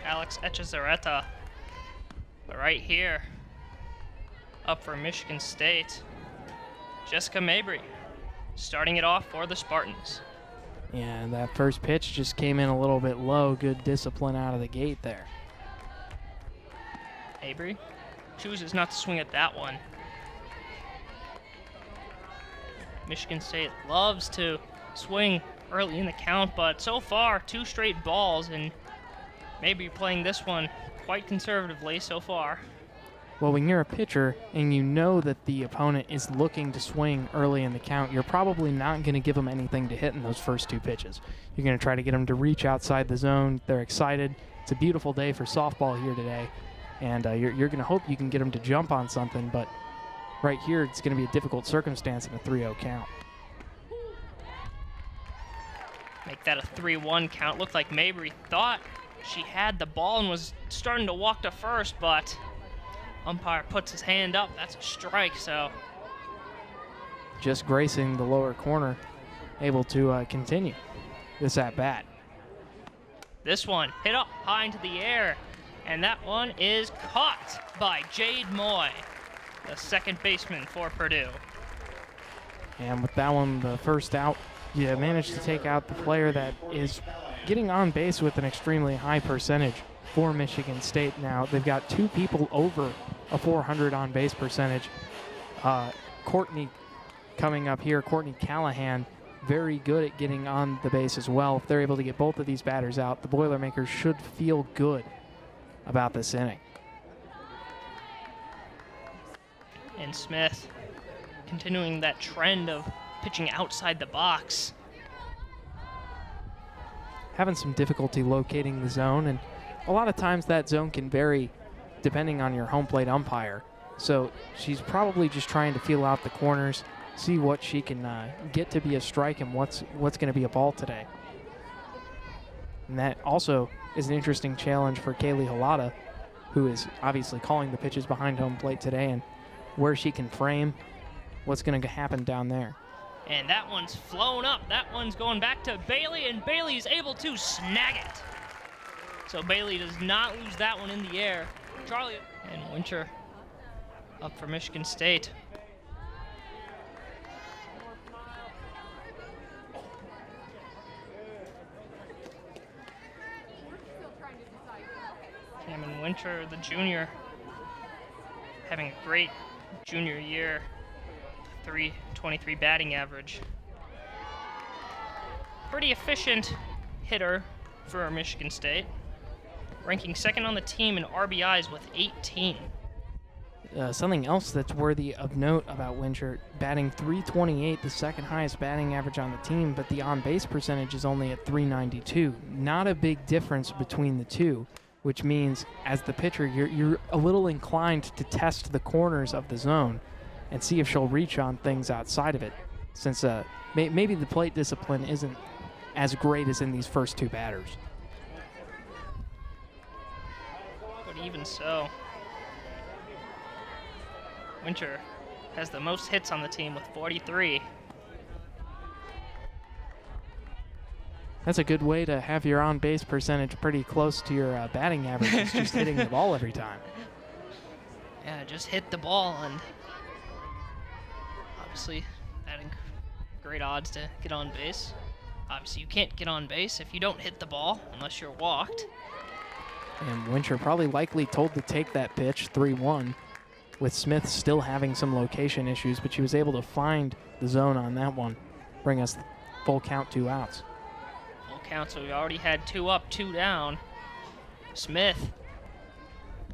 Alex Echezarreta. But right here, up for Michigan State, Jessica Mabry, starting it off for the Spartans. Yeah, that first pitch just came in a little bit low. Good discipline out of the gate there. Mabry chooses not to swing at that one. Michigan State loves to swing early in the count, but so far, 2 straight balls, and Mabry playing this one quite conservatively so far. Well, when you're a pitcher and you know that the opponent is looking to swing early in the count, you're probably not going to give them anything to hit in those first 2 pitches. You're going to try to get them to reach outside the zone. They're excited. It's a beautiful day for softball here today, and you're going to hope you can get them to jump on something, but right here it's going to be a difficult circumstance in a 3-0 count. Make that a 3-1 count. Looked like Mabry thought she had the ball and was starting to walk to first, but umpire puts his hand up. That's a strike, so. Just gracing the lower corner, able to continue this at-bat. This one hit up high into the air, and that one is caught by Jade Moy, the second baseman for Purdue. And with that one, the first out, you managed to take out the player that is getting on base with an extremely high percentage for Michigan State now. They've got 2 people over a 400 on base percentage. Courtney coming up here, Courtney Callahan, very good at getting on the base as well. If they're able to get both of these batters out, the Boilermakers should feel good about this inning. And Smith continuing that trend of pitching outside the box. Having some difficulty locating the zone, and a lot of times that zone can vary depending on your home plate umpire. So she's probably just trying to feel out the corners, see what she can get to be a strike and what's going to be a ball today. And that also is an interesting challenge for Kaylee Halata, who is obviously calling the pitches behind home plate today, and where she can frame what's going to happen down there. And that one's flown up. That one's going back to Bailey, and Bailey's able to snag it. So Bailey does not lose that one in the air. Charlie and Winter up for Michigan State. Cameron Winter, the junior, having a great junior year. 323 batting average. Pretty efficient hitter for Michigan State, ranking second on the team in RBIs with 18. Something else that's worthy of note about Winter, batting .328, the second highest batting average on the team, but the on-base percentage is only at .392. Not a big difference between the two, which means as the pitcher, you're a little inclined to test the corners of the zone and see if she'll reach on things outside of it, since maybe the plate discipline isn't as great as in these first 2 batters. But even so, Winter has the most hits on the team with 43. That's a good way to have your on-base percentage pretty close to your batting average. It's just hitting the ball every time. Yeah, just hit the ball, and obviously adding great odds to get on base. Obviously, you can't get on base if you don't hit the ball unless you're walked. And Winter probably likely told to take that pitch, 3-1, with Smith still having some location issues, but she was able to find the zone on that one, bring us full count, 2 outs. Full count, so we already had 2 up, 2 down. Smith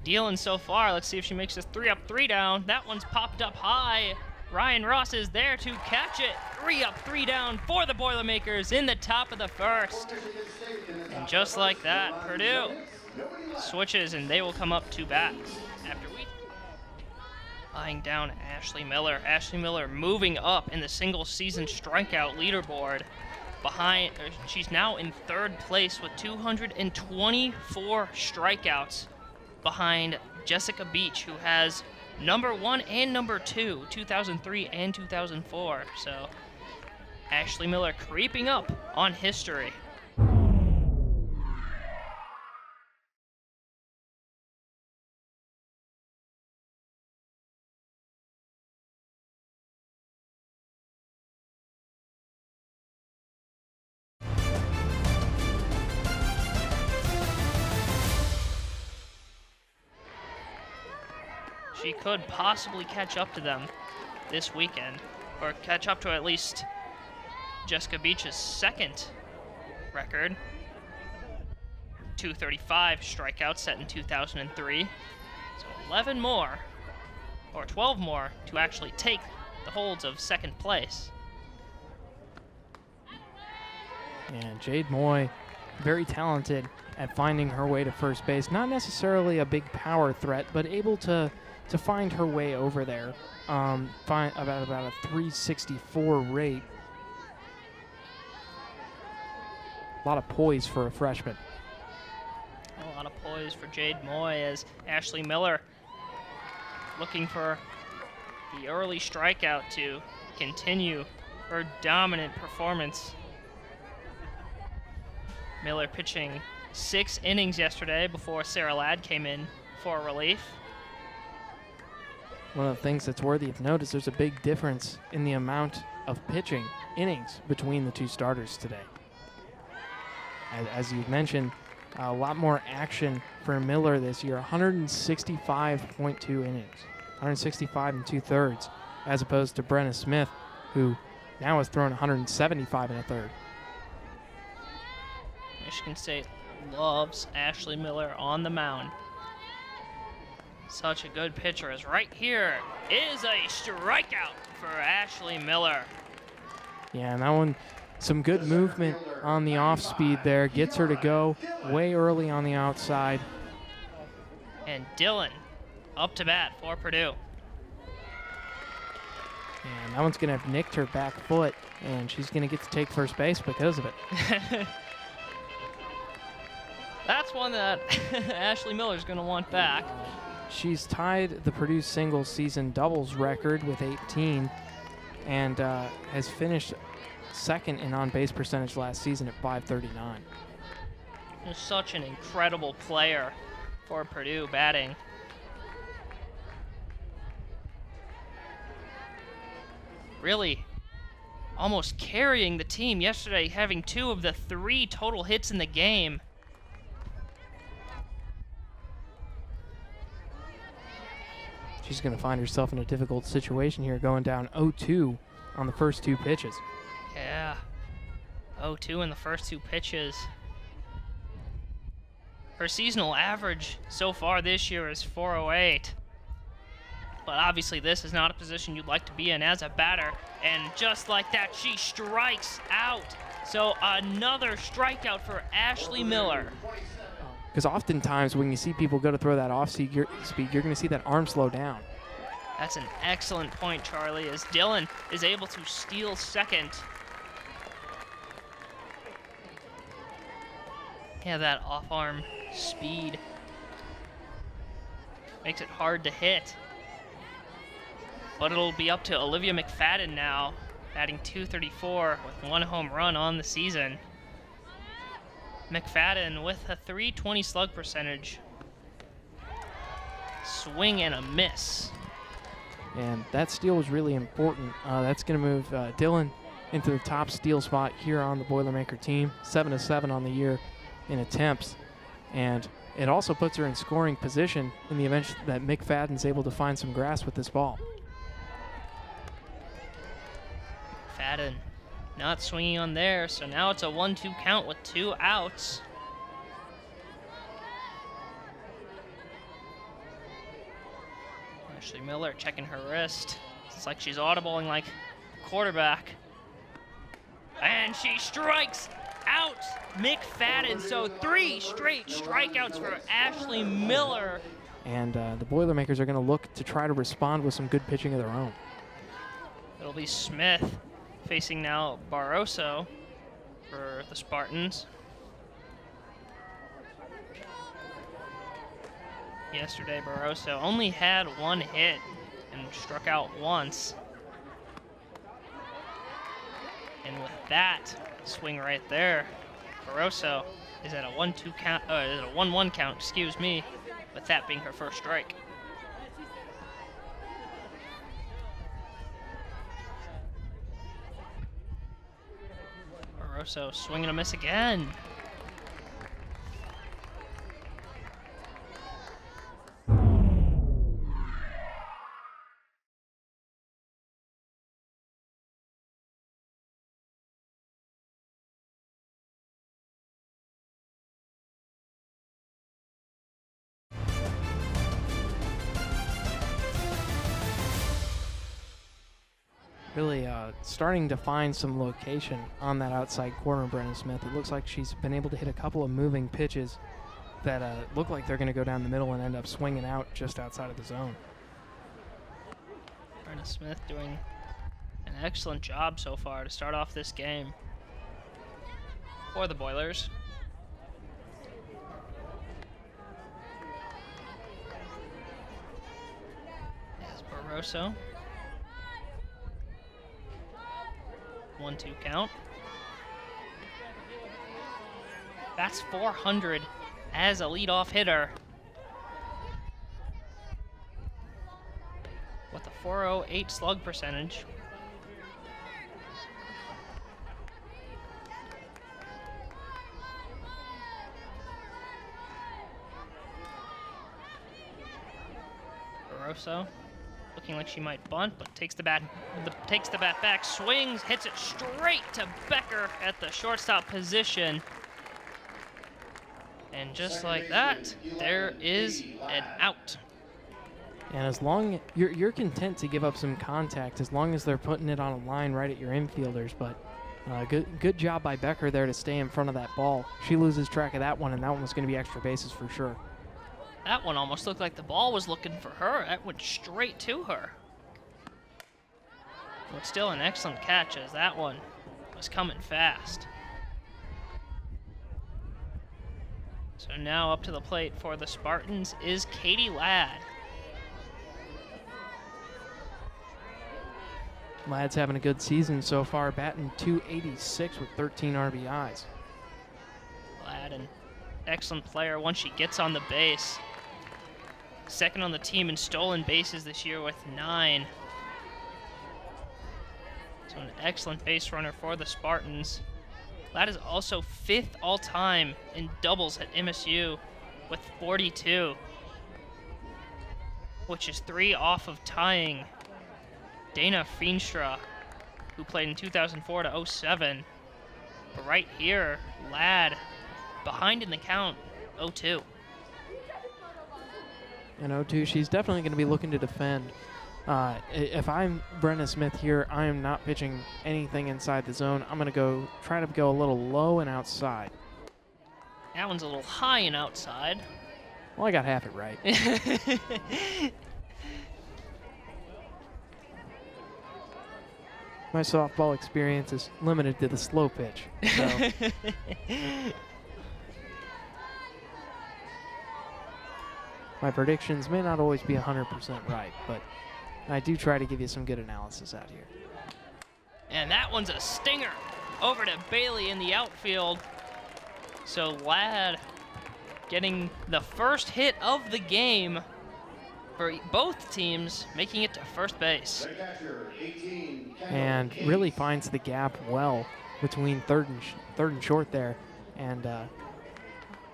dealing so far. Let's see if she makes this 3 up, 3 down. That one's popped up high. Ryan Ross is there to catch it. 3 up, 3 down for the Boilermakers in the top of the first. And just like that, Purdue switches, and they will come up to bat after we eyeing down Ashley Miller. Ashley Miller moving up in the single season strikeout leaderboard. She's now in 3rd place with 224 strikeouts behind Jessica Beach, who has number 1 and number 2, 2003 and 2004. So Ashley Miller creeping up on history. she could possibly catch up to them this weekend, or catch up to at least Jessica Beach's second record. 235 strikeouts set in 2003. So 11 more, or 12 more, to actually take the holds of second place. And Jade Moy, very talented at finding her way to first base. Not necessarily a big power threat, but able to find her way over there. Find about a 364 rate. A lot of poise for a freshman. A lot of poise for Jade Moy as Ashley Miller looking for the early strikeout to continue her dominant performance. Miller pitching 6 innings yesterday before Sarah Ladd came in for relief. One of the things that's worthy of note is there's a big difference in the amount of pitching innings between the two starters today. As you mentioned, a lot more action for Miller this year, 165.2 innings, 165 and 2/3, as opposed to Brenna Smith, who now has thrown 175 and a third. Michigan State loves Ashley Miller on the mound. Such a good pitcher, as right here is a strikeout for Ashley Miller. Yeah, and that one, some good movement on the off speed there. Gets her to go way early on the outside. And Dillon up to bat for Purdue. And that one's going to have nicked her back foot, and she's going to get to take first base because of it. That's one that Ashley Miller's going to want back. She's tied the Purdue singles season doubles record with 18 and has finished second in on-base percentage last season at .539. Just such an incredible player for Purdue batting. Really almost carrying the team yesterday, having 2 of the 3 total hits in the game. She's going to find herself in a difficult situation here, going down 0-2 on the first 2 pitches. Yeah, 0-2 in the first 2 pitches. Her seasonal average so far this year is .408. But obviously this is not a position you'd like to be in as a batter. And just like that, she strikes out. So another strikeout for Ashley Miller. Because oftentimes when you see people go to throw that off-speed, you're going to see that arm slow down. That's an excellent point, Charlie, as Dillon is able to steal second. Yeah, that off-arm speed makes it hard to hit. But it'll be up to Olivia Mcfadden now, batting .234 with 1 home run on the season. McFadden with a .320 slug percentage. Swing and a miss. And that steal was really important. That's going to move Dillon into the top steal spot here on the Boilermaker team. 7-7 on the year in attempts. And it also puts her in scoring position in the event that McFadden's able to find some grass with this ball. McFadden not swinging on there, so now it's a 1-2 count with 2 outs. Ashley Miller checking her wrist. It's like she's audibling like a quarterback. And she strikes out McFadden, so 3 straight strikeouts for Ashley Miller. And the Boilermakers are going to look to try to respond with some good pitching of their own. It'll be Smith facing now Barroso for the Spartans. Yesterday, Barroso only had 1 hit and struck out once. And with that swing right there, Barroso is at a 1-2 count, is at a 1-1 count, excuse me, with that being her first strike. Barroso swing and a miss again. really starting to find some location on that outside corner, Brenna Smith. It looks like she's been able to hit a couple of moving pitches that look like they're going to go down the middle and end up swinging out just outside of the zone. Brenna Smith doing an excellent job so far to start off this game for the Boilers. There's Barroso. 1-2 count. That's 400 as a leadoff hitter. With a 408 slug percentage. Barroso looking like she might bunt, but takes the bat back, swings, hits it straight to Becker at the shortstop position. And just like that, there is an out. And as long you're content to give up some contact as long as they're putting it on a line right at your infielders, but good job by Becker there to stay in front of that ball. She loses track of that one, and that one was going to be extra bases for sure. That one almost looked like the ball was looking for her. That went straight to her. But still an excellent catch, as that one was coming fast. So now up to the plate for the Spartans is Katie Ladd. Ladd's having a good season so far, batting .286 with 13 RBIs. Ladd, an excellent player once she gets on the base. Second on the team in stolen bases this year with 9. So an excellent base runner for the Spartans. Ladd is also 5th all-time in doubles at MSU with 42, which is 3 off of tying Dana Feenstra, who played in 2004 to 07. But right here, Ladd behind in the count, 0-2. And 0-2, she's definitely going to be looking to defend. If I'm Brenna Smith here, I am not pitching anything inside the zone. I'm going to try to go a little low and outside. That one's a little high and outside. Well, I got half it right. My softball experience is limited to the slow pitch. So. My predictions may not always be 100% right, but I do try to give you some good analysis out here. And that one's a stinger over to Bailey in the outfield. So Ladd getting the first hit of the game for both teams, making it to first base. And really finds the gap well between third and short there. And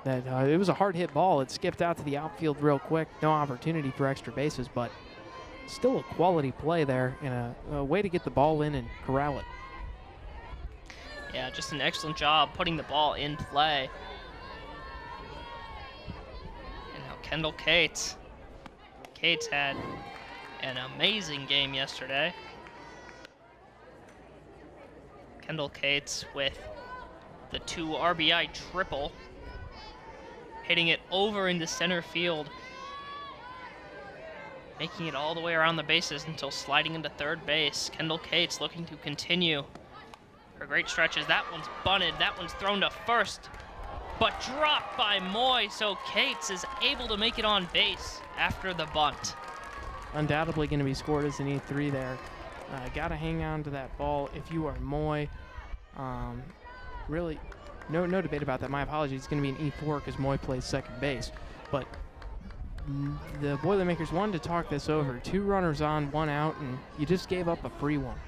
it was a hard hit ball. It skipped out to the outfield real quick. No opportunity for extra bases, but still a quality play there and a way to get the ball in and corral it. Yeah, just an excellent job putting the ball in play. And now Kendall Cates. Cates had an amazing game yesterday. Kendall Cates with the 2 RBI triple, hitting it over into center field, making it all the way around the bases until sliding into third base. Kendall Cates looking to continue her great stretches. That one's bunted. That one's thrown to first, but dropped by Moy, so Cates is able to make it on base after the bunt. Undoubtedly going to be scored as an E3 there. Got to hang on to that ball if you are Moy. Really, no debate about that. My apologies. It's going to be an E4 because Moy plays second base. But the Boilermakers wanted to talk this over. 2 runners on, 1 out, and you just gave up a free one.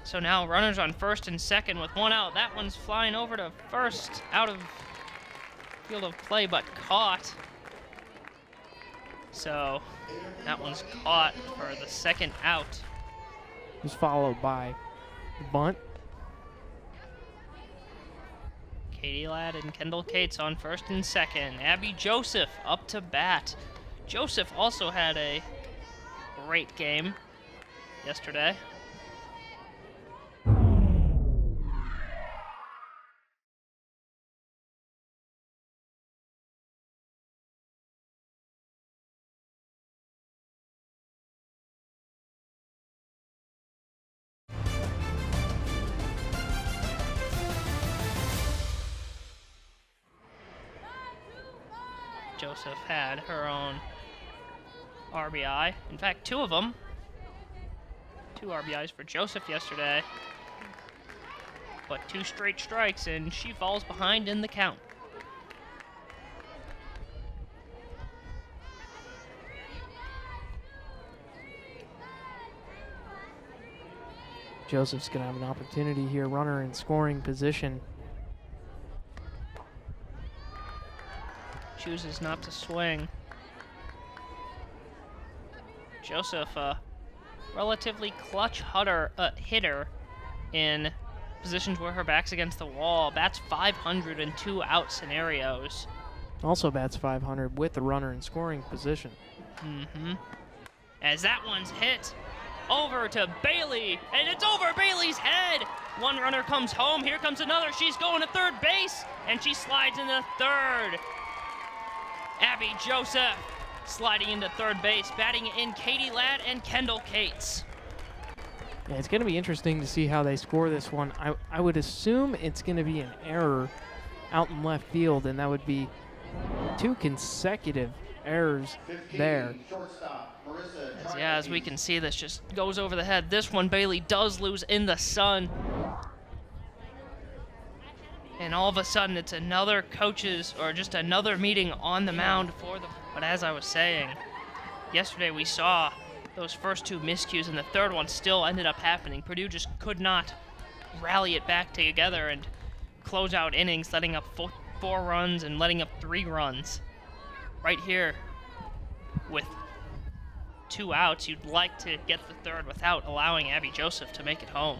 So now runners on first and second with 1 out. That one's flying over to first, out of field of play, but caught. So that one's caught for the second out. Was followed by bunt. Katie Ladd and Kendall Cates on first and second. Abby Joseph up to bat. Joseph also had a great game yesterday. Joseph had her own RBI. In fact, 2 of them. 2 RBIs for Joseph yesterday. But 2 straight strikes, and she falls behind in the count. Joseph's going to have an opportunity here. Runner in scoring position. Chooses not to swing. Joseph, relatively clutch hitter in positions where her back's against the wall. Bats 500 in 2-out scenarios. Also bats 500 with the runner in scoring position. As that one's hit over to Bailey, and it's over Bailey's head. One runner comes home. Here comes another. She's going to third base, and she slides into third. Abby Joseph sliding into third base, batting in Katie Ladd and Kendall Cates. Yeah, it's going to be interesting to see how they score this one. I would assume it's going to be an error out in left field, and that would be 2 consecutive errors there. As we can see, this just goes over the head. This one Bailey does lose in the sun. And all of a sudden, it's another coach's, or just another meeting on the mound for the... But as I was saying, yesterday we saw those first 2 miscues, and the third one still ended up happening. Purdue just could not rally it back together and close out innings, letting up 4 runs and letting up 3 runs. Right here, with 2 outs, you'd like to get the third without allowing Abby Joseph to make it home.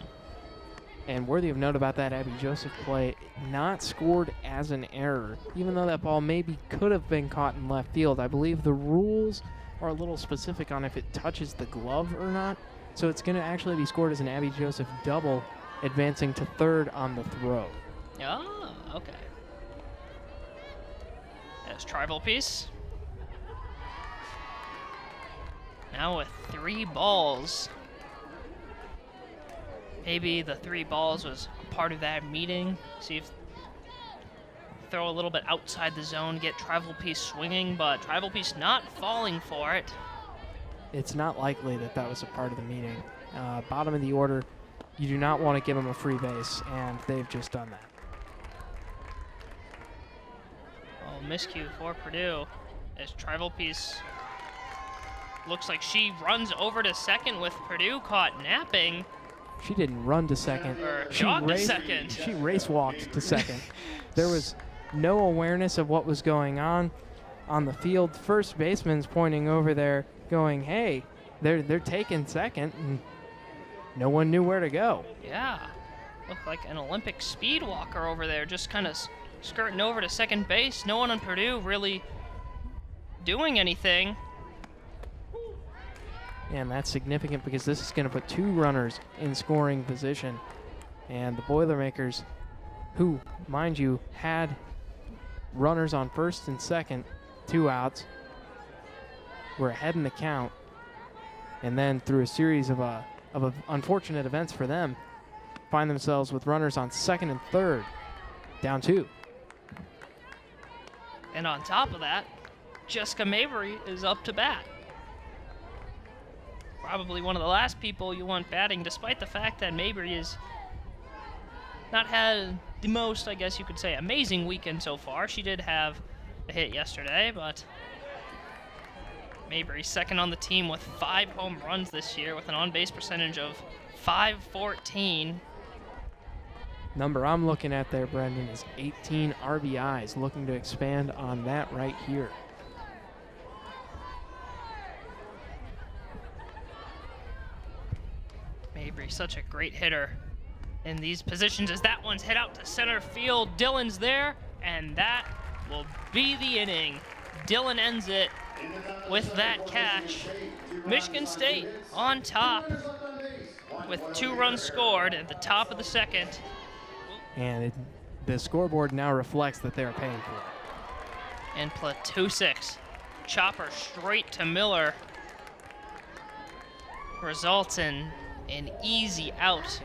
And worthy of note about that Abby Joseph play, not scored as an error, even though that ball maybe could have been caught in left field. I believe the rules are a little specific on if it touches the glove or not, so it's going to actually be scored as an Abby Joseph double, advancing to third on the throw. Oh, okay. There's Tribal Piece. Now with 3 balls. Maybe the 3 balls was part of that meeting. See if throw a little bit outside the zone, get Tribal Piece swinging, but Tribal Piece not falling for it. It's not likely that that was a part of the meeting. Bottom of the order, you do not want to give them a free base, and they've just done that. Oh, miscue for Purdue as Tribal Piece looks like she runs over to second with Purdue caught napping. She didn't run to second. She race walked to second. There was no awareness of what was going on the field. First baseman's pointing over there going, hey, they're taking second, and no one knew where to go. Yeah, looked like an Olympic speed walker over there, just kind of skirting over to second base. No one on Purdue really doing anything. And that's significant because this is going to put 2 runners in scoring position. And the Boilermakers, who, mind you, had runners on first and second, 2 outs, were ahead in the count. And then through a series of unfortunate events for them, find themselves with runners on second and third, down 2. And on top of that, Jessica Mabry is up to bat. Probably one of the last people you want batting, despite the fact that Mabry has not had the most, I guess you could say, amazing weekend so far. She did have a hit yesterday, but Mabry second on the team with 5 home runs this year with an on-base percentage of .514. Number I'm looking at there, Brendan, is 18 RBIs, looking to expand on that right here. Mabry, such a great hitter in these positions as that one's hit out to center field. Dillon's there, and that will be the inning. Dillon ends it with that catch. Michigan State on top with 2 runs scored at the top of the second. And the scoreboard now reflects that they're paying for it. And Platusik, chopper straight to Miller, results in an easy out.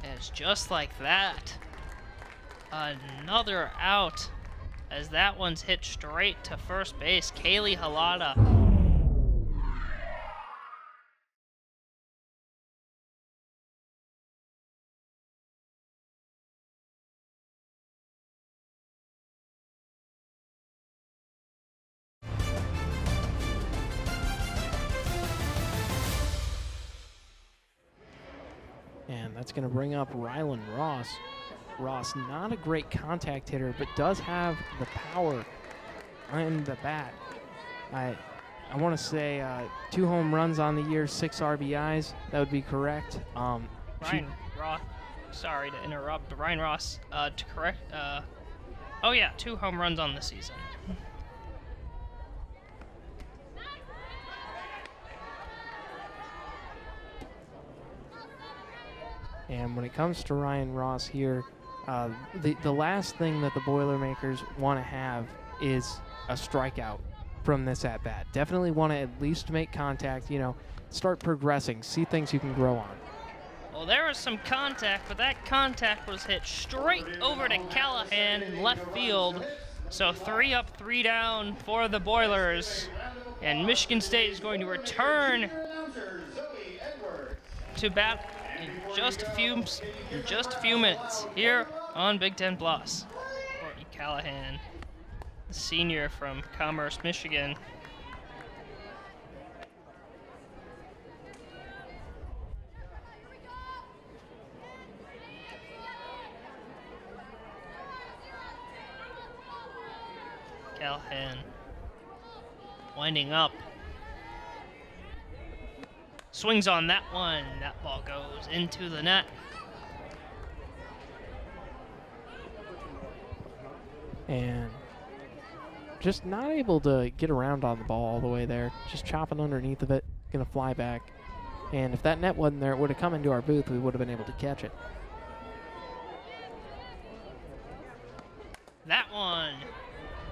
As just like that, Another out, as that one's hit straight to first base. Kaylee Halada. And that's going to bring up Rylan Ross. Ross, not a great contact hitter, but does have the power and the bat. I want to say 2 home runs on the year, 6 RBIs. That would be correct. Ryan Ross, sorry to interrupt, but Ryan Ross, to correct, oh yeah, 2 home runs on the season. And when it comes to Ryan Ross here, the last thing that the Boilermakers want to have is a strikeout from this at-bat. Definitely want to at least make contact, start progressing, see things you can grow on. Well, there was some contact, but that contact was hit straight over to Callahan in left field. So 3 up, 3 down for the Boilers. And Michigan State is going to return to bat in just a few minutes here on Big Ten Plus. Courtney Callahan, the senior from Commerce, Michigan. Callahan winding up. Swings on that one. That ball goes into the net. And just not able to get around on the ball all the way there. Just chopping underneath of it. Going to fly back. And if that net wasn't there, it would have come into our booth. We would have been able to catch it. That one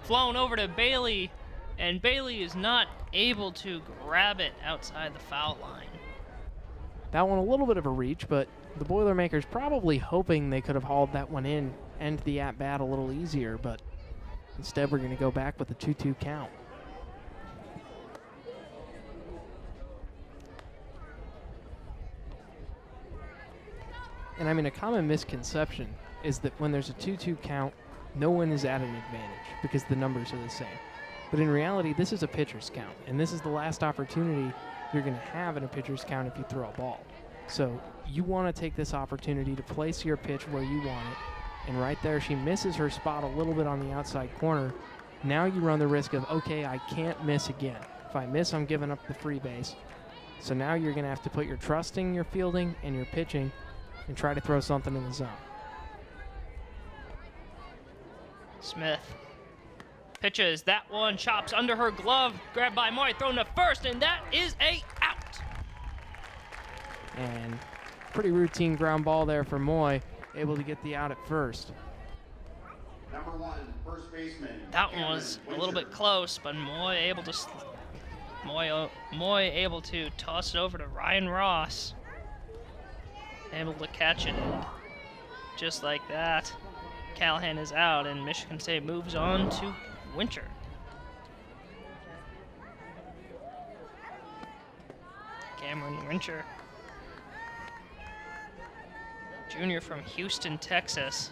flown over to Bailey. And Bailey is not able to grab it outside the foul line. That one a little bit of a reach, but the Boilermakers probably hoping they could have hauled that one in, end the at-bat a little easier, but instead we're going to go back with a 2-2 count. And I mean, a common misconception is that when there's a 2-2 count, no one is at an advantage because the numbers are the same. But in reality, this is a pitcher's count, and this is the last opportunity you're going to have in a pitcher's count if you throw a ball. So you want to take this opportunity to place your pitch where you want it, and right there she misses her spot a little bit on the outside corner. Now you run the risk of, okay, I can't miss again. If I miss, I'm giving up the free base. So now you're going to have to put your trust in your fielding and your pitching and try to throw something in the zone. Smith pitches, that one chops under her glove, grabbed by Moy, thrown to first, and that is a out. And pretty routine ground ball there for Moy, able to get the out at first. Number 1, first baseman. That one was a little bit close, but Moy able to toss it over to Ryan Ross, able to catch it, and just like that, Callahan is out, and Michigan State moves on to Winter. Cameron Winter, junior from Houston, Texas.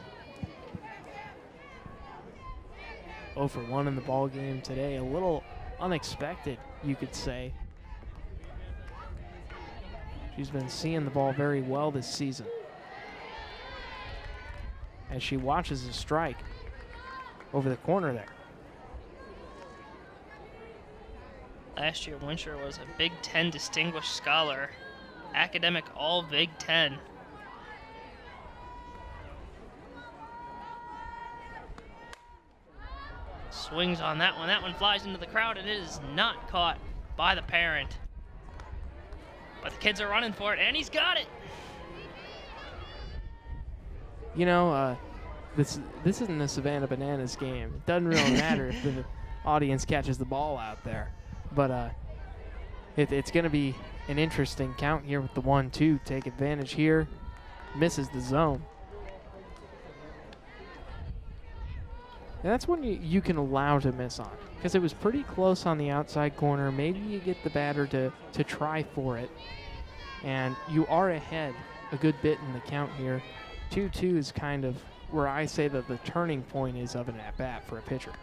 0 for 1 in the ball game today. A little unexpected, you could say. She's been seeing the ball very well this season. As she watches a strike over the corner there. Last year, Winter was a Big Ten Distinguished Scholar, academic All Big Ten. Swings on that one. That one flies into the crowd, and it is not caught by the parent. But the kids are running for it, and he's got it. You know, this isn't a Savannah Bananas game. It doesn't really matter if the audience catches the ball out there. But it's going to be an interesting count here with the 1-2. Take advantage here. Misses the zone. And that's when you can allow to miss on, because it was pretty close on the outside corner. Maybe you get the batter to try for it, and you are ahead a good bit in the count here. 2-2 is kind of where I say that the turning point is of an at-bat for a pitcher.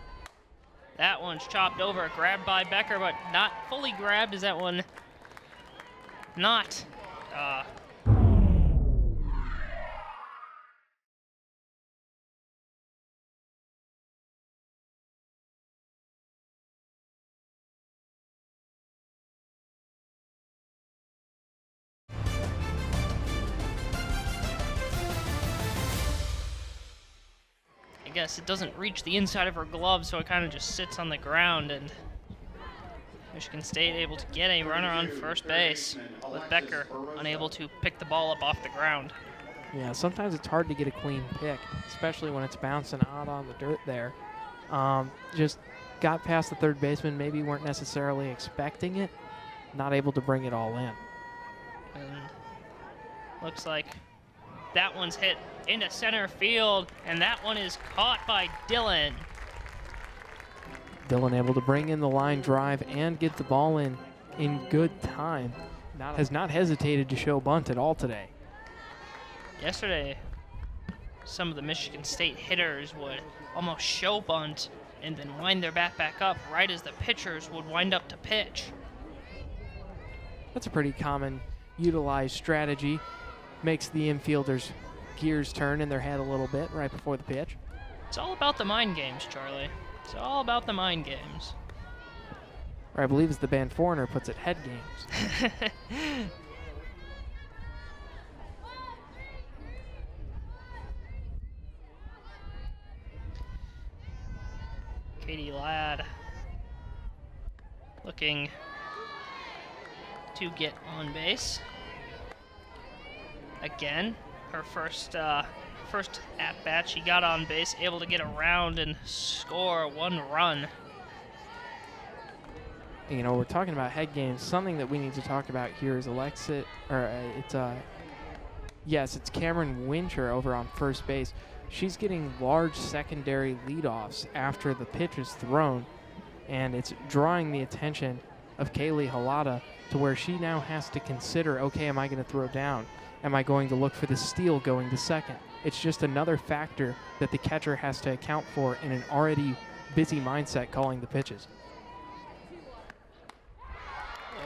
That one's chopped over, grabbed by Becker, but not fully grabbed. Is that one not? I guess it doesn't reach the inside of her glove, so it kind of just sits on the ground, and Michigan State able to get a runner on first base, with Becker unable to pick the ball up off the ground. Yeah, sometimes it's hard to get a clean pick, especially when it's bouncing out on the dirt there. Just got past the third baseman, maybe weren't necessarily expecting it, not able to bring it all in. And looks like that one's hit into center field, and that one is caught by Dylan. Dylan able to bring in the line drive and get the ball in good time. Has not hesitated to show bunt at all today. Yesterday, some of the Michigan State hitters would almost show bunt and then wind their bat back up right as the pitchers would wind up to pitch. That's a pretty common utilized strategy. Makes the infielders' gears turn in their head a little bit right before the pitch. It's all about the mind games, Charlie. It's all about the mind games. Or I believe as the band Foreigner puts it, head games. Katie Ladd looking to get on base. Again, her first at-bat, she got on base, able to get around and score one run. You know, we're talking about head games. Something that we need to talk about here is it's Cameron Winter over on first base. She's getting large secondary leadoffs after the pitch is thrown, and it's drawing the attention of Kaylee Halata to where she now has to consider, okay, am I going to throw down? Am I going to look for the steal going to second? It's just another factor that the catcher has to account for in an already busy mindset calling the pitches.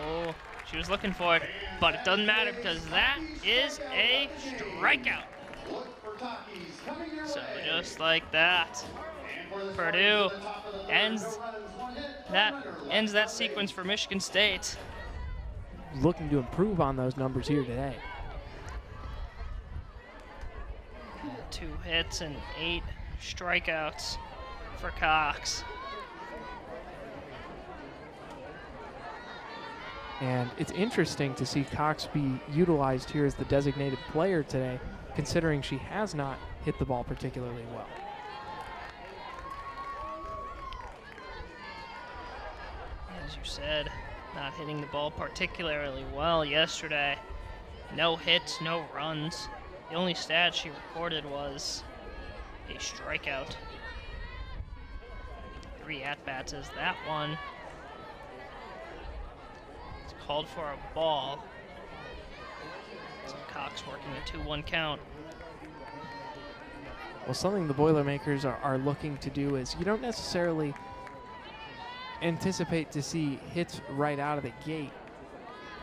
Oh, she was looking for it, but it doesn't matter because that is a strikeout. So just like that, Purdue ends that sequence for Michigan State. Looking to improve on those numbers here today. 2 hits and 8 strikeouts for Cox. And it's interesting to see Cox be utilized here as the designated player today, considering she has not hit the ball particularly well. As you said, not hitting the ball particularly well yesterday. No hits, no runs. The only stat she recorded was a strikeout. 3 at-bats as that one. It's called for a ball. So Cox working a 2-1 count. Well, something the Boilermakers are looking to do is you don't necessarily anticipate to see hits right out of the gate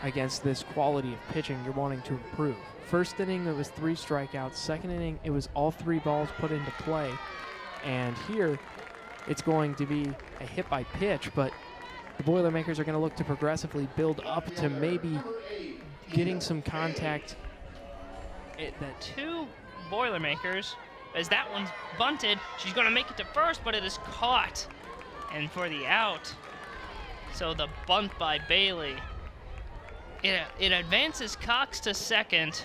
against this quality of pitching you're wanting to improve. First inning, it was 3 strikeouts. Second inning, it was all 3 balls put into play. And here, it's going to be a hit by pitch, but the Boilermakers are going to look to progressively build up to maybe getting some contact. The 2 Boilermakers, as that one's bunted, she's going to make it to first, but it is caught. And for the out, so the bunt by Bailey. It advances Cox to second,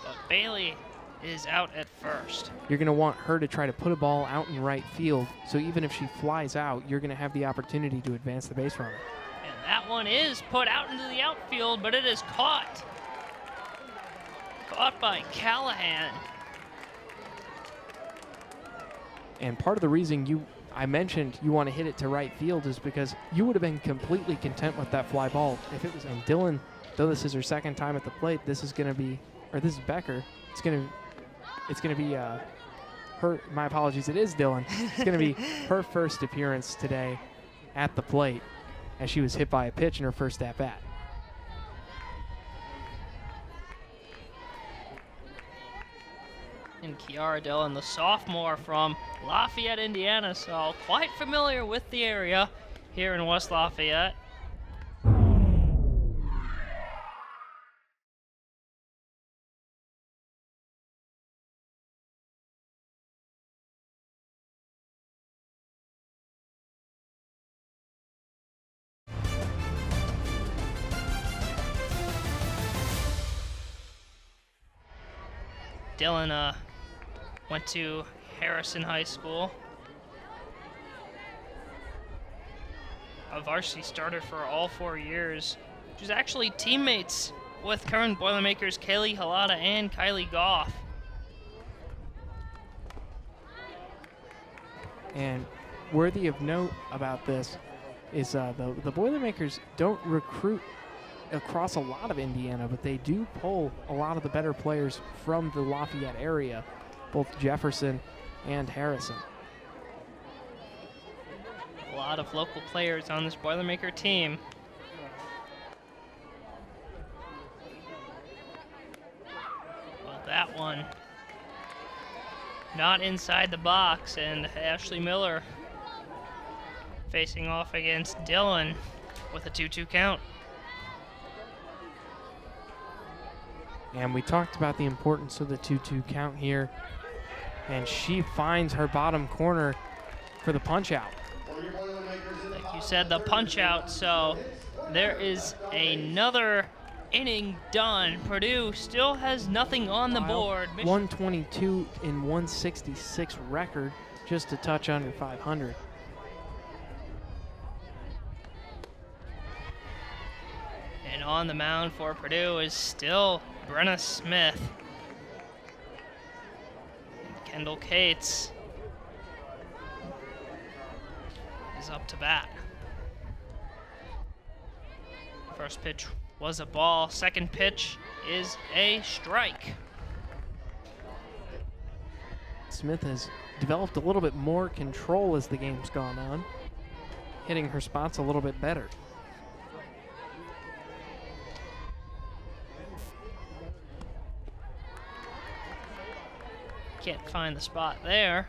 but Bailey is out at first. You're going to want her to try to put a ball out in right field, so even if she flies out, you're going to have the opportunity to advance the base runner. And that one is put out into the outfield, but it is caught. Caught by Callahan. And part of the reason I mentioned you want to hit it to right field is because you would have been completely content with that fly ball if it was in Dylan. Though this is her second time at the plate, this is Becker. It's going to be her. My apologies. It is Dylan. It's going to be her first appearance today at the plate, as she was hit by a pitch in her first at bat. And Kiara Dillon, the sophomore from Lafayette, Indiana, so quite familiar with the area here in West Lafayette. Dylan went to Harrison High School. A varsity starter for all 4 years. She was actually teammates with current Boilermakers Kaylee Halada and Kylie Goff. And worthy of note about this is the Boilermakers don't recruit across a lot of Indiana, but they do pull a lot of the better players from the Lafayette area, both Jefferson and Harrison. A lot of local players on this Boilermaker team. Well, that one not inside the box, and Ashley Miller facing off against Dylan with a 2-2 count. And we talked about the importance of the 2-2 count here. And she finds her bottom corner for the punch out. Like you said, the punch out. So there is another inning done. Purdue still has nothing on the board. 122 and 166 record, just a touch under 500. And on the mound for Purdue is still Brenna Smith. And Kendall Cates is up to bat. First pitch was a ball. Second pitch is a strike. Smith has developed a little bit more control as the game's gone on, hitting her spots a little bit better. Can't find the spot there.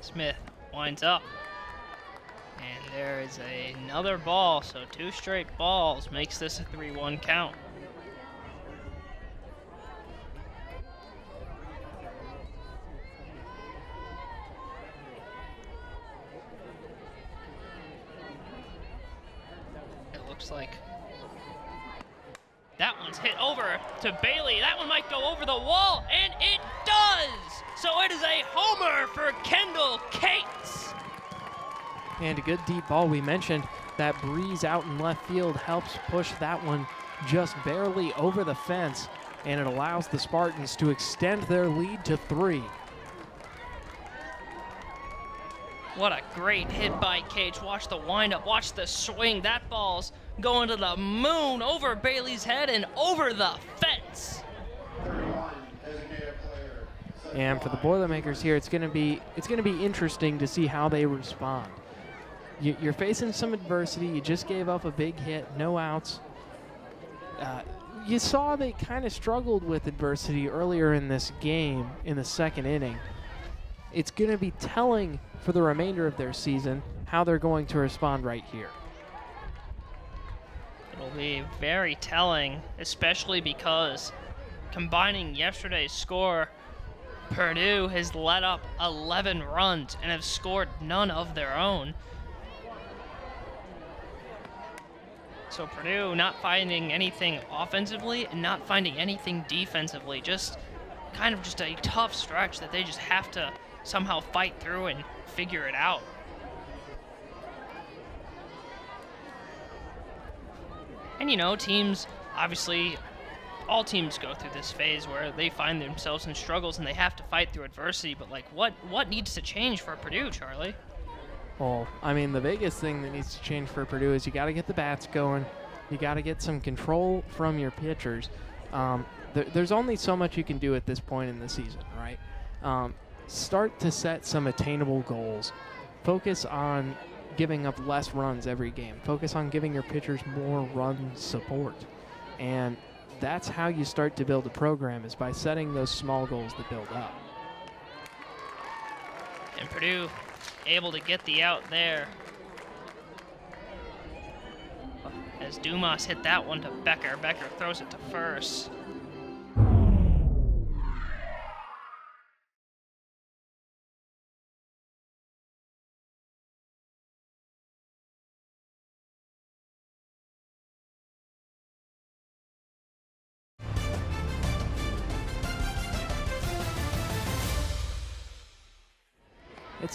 Smith winds up. And there is another ball, so 2 straight balls makes this a 3-1 count. Like that one's hit over to Bailey. That one might go over the wall, and it does! So it is a homer for Kendall Cates. And a good deep ball. We mentioned that breeze out in left field helps push that one just barely over the fence, and it allows the Spartans to extend their lead to 3. What a great hit by Cates. Watch the windup, watch the swing. That ball's going to the moon, over Bailey's head and over the fence. And for the Boilermakers here, it's going to be interesting to see how they respond. You're facing some adversity. You just gave up a big hit, no outs. You saw they kind of struggled with adversity earlier in this game in the second inning. It's going to be telling for the remainder of their season how they're going to respond right here. It'll be very telling, especially because combining yesterday's score, Purdue has let up 11 runs and have scored none of their own. So Purdue not finding anything offensively and not finding anything defensively, just a tough stretch that they just have to somehow fight through and figure it out. And, you know, teams, obviously, all teams go through this phase where they find themselves in struggles and they have to fight through adversity. But, like, what needs to change for Purdue, Charlie? Well, I mean, the biggest thing that needs to change for Purdue is you got to get the bats going. You got to get some control from your pitchers. There's only so much you can do at this point in the season, right? Start to set some attainable goals. Focus on giving up less runs every game. Focus on giving your pitchers more run support. And that's how you start to build a program, is by setting those small goals that build up. And Purdue able to get the out there, as Dumas hit that one to Becker. Becker throws it to first.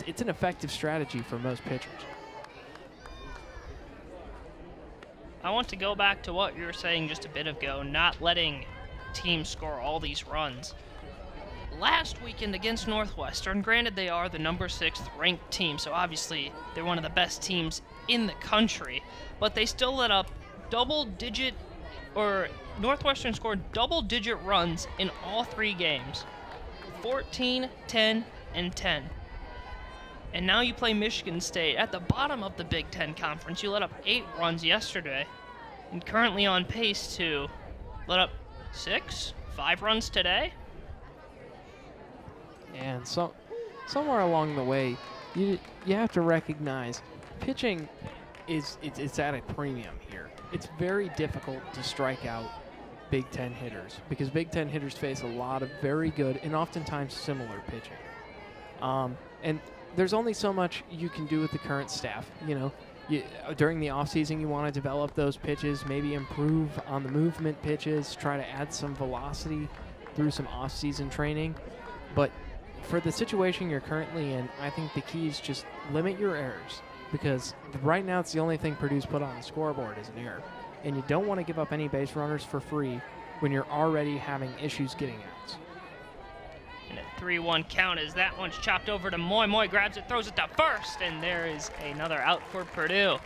It's an effective strategy for most pitchers. I want to go back to what you were saying just a bit ago, not letting teams score all these runs. Last weekend against Northwestern, granted they are the number 6th ranked team, so obviously they're one of the best teams in the country, but they still let up Northwestern scored double-digit runs in all 3 games. 14, 10, and 10. And now you play Michigan State at the bottom of the Big Ten Conference. You let up 8 runs yesterday, and currently on pace to let up 5 runs today. And so, somewhere along the way, you have to recognize pitching it's at a premium here. It's very difficult to strike out Big Ten hitters because Big Ten hitters face a lot of very good and oftentimes similar pitching. And there's only so much you can do with the current staff. You know, during the offseason, you want to develop those pitches, maybe improve on the movement pitches, try to add some velocity through some off-season training. But for the situation you're currently in, I think the key is just limit your errors, because right now it's the only thing Purdue's put on the scoreboard is an error. And you don't want to give up any base runners for free when you're already having issues getting outs. And a 3-1 count as that one's chopped over to Moy. Moy grabs it, throws it to first, and there is another out for Purdue.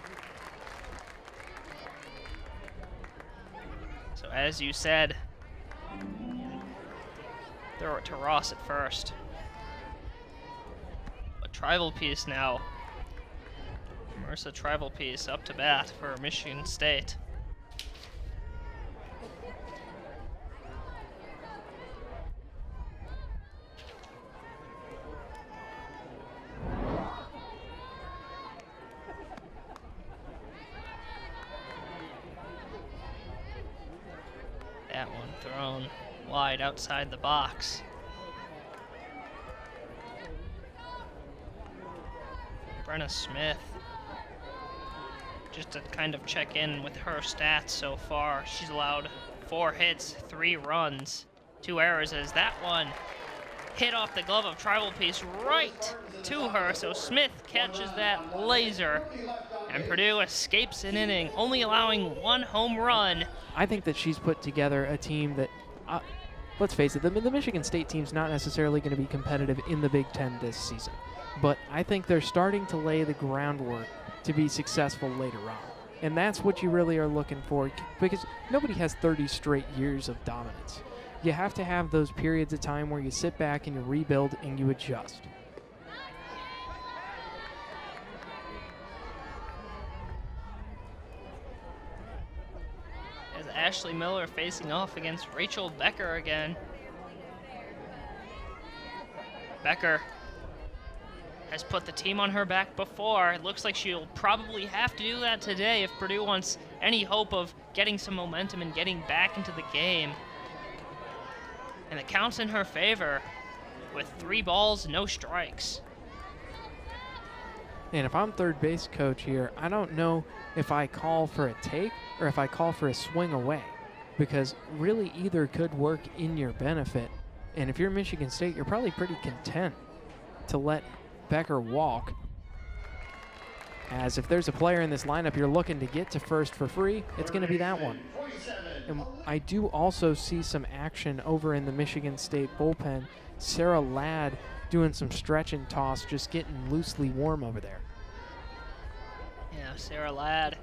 So as you said, throw it to Ross at first. A Tribal Piece now. Marissa Tribal Piece up to bat for Michigan State. That one thrown wide outside the box. Brenna Smith, just to kind of check in with her stats so far, she's allowed 4 hits, 3 runs, 2 errors, as that one hit off the glove of Tribal Piece right to her. So Smith catches that laser, and Purdue escapes an inning, only allowing 1 home run. I think that she's put together a team that, let's face it, the Michigan State team's not necessarily going to be competitive in the Big Ten this season. But I think they're starting to lay the groundwork to be successful later on. And that's what you really are looking for, because nobody has 30 straight years of dominance. You have to have those periods of time where you sit back and you rebuild and you adjust. As Ashley Miller facing off against Rachel Becker again. Becker has put the team on her back before. It looks like she'll probably have to do that today if Purdue wants any hope of getting some momentum and getting back into the game. And the count's in her favor with 3 balls, no strikes. And if I'm third base coach here, I don't know if I call for a take or if I call for a swing away, because really either could work in your benefit. And if you're Michigan State, you're probably pretty content to let Becker walk. as if there's a player in this lineup you're looking to get to first for free, it's going to be that one. And I do also see some action over in the Michigan State bullpen. Sarah Ladd doing some stretch and toss, just getting loosely warm over there. Yeah, Sarah Ladd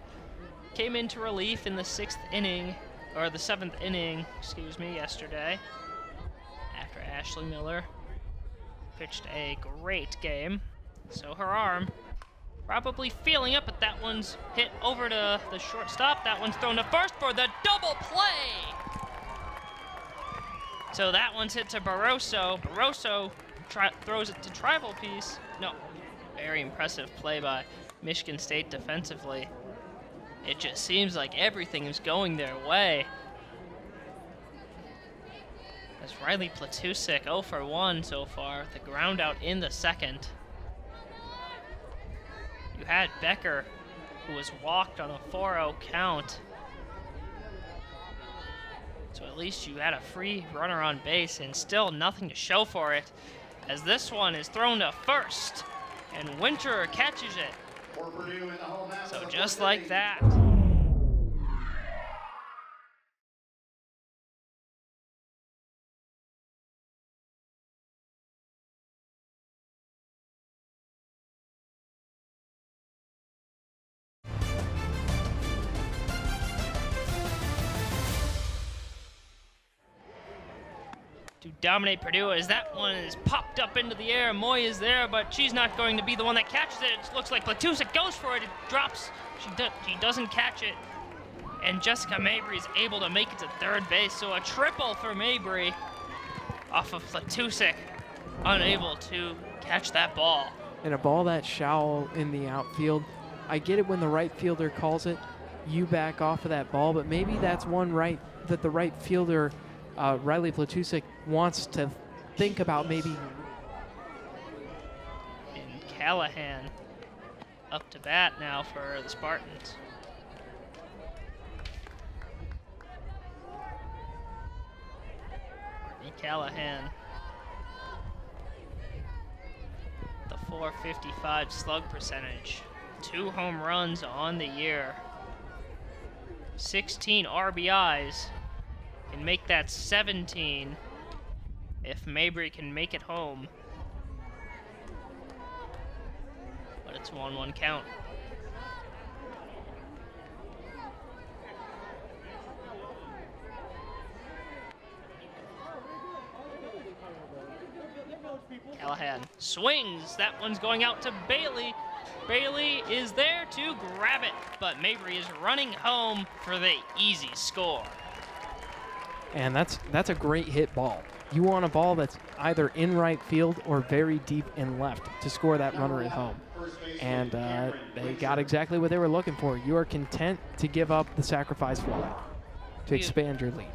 came into relief in the 6th inning, or the 7th inning, excuse me, yesterday, after Ashley Miller pitched a great game. So her arm probably feeling up, but that one's hit over to the shortstop. That one's thrown to first for the double play. So that one's hit to Barroso. Barroso throws it to Tribal Piece. No, very impressive play by Michigan State defensively. It just seems like everything is going their way. As Riley Platusek 0 for 1 so far, the ground out in the 2nd. You had Becker, who was walked on a 4-0 count. So at least you had a free runner on base and still nothing to show for it, as this one is thrown to first and Winter catches it. For Purdue in the home half So of the just fourth like inning. that. To dominate Purdue as that one is popped up into the air. Moy is there, but she's not going to be the one that catches it. It looks like Platusek goes for it. It drops. She doesn't catch it. And Jessica Mabry is able to make it to third base. So a triple for Mabry off of Platusek. Unable to catch that ball. And a ball that shallow in the outfield, I get it when the right fielder calls it, you back off of that ball, but maybe that's one that the right fielder, Riley Platusek, wants to think about maybe. And Callahan up to bat now for the Spartans. Courtney Callahan. The .455 slug percentage. 2 home runs on the year. 16 RBIs. Can make that 17 if Mabry can make it home. But it's 1-1 count. Callahan swings. That one's going out to Bailey. Bailey is there to grab it, but Mabry is running home for the easy score. And that's a great hit ball. You want a ball that's either in right field or very deep in left to score that runner at home. And they got exactly what they were looking for. You are content to give up the sacrifice fly to expand your lead.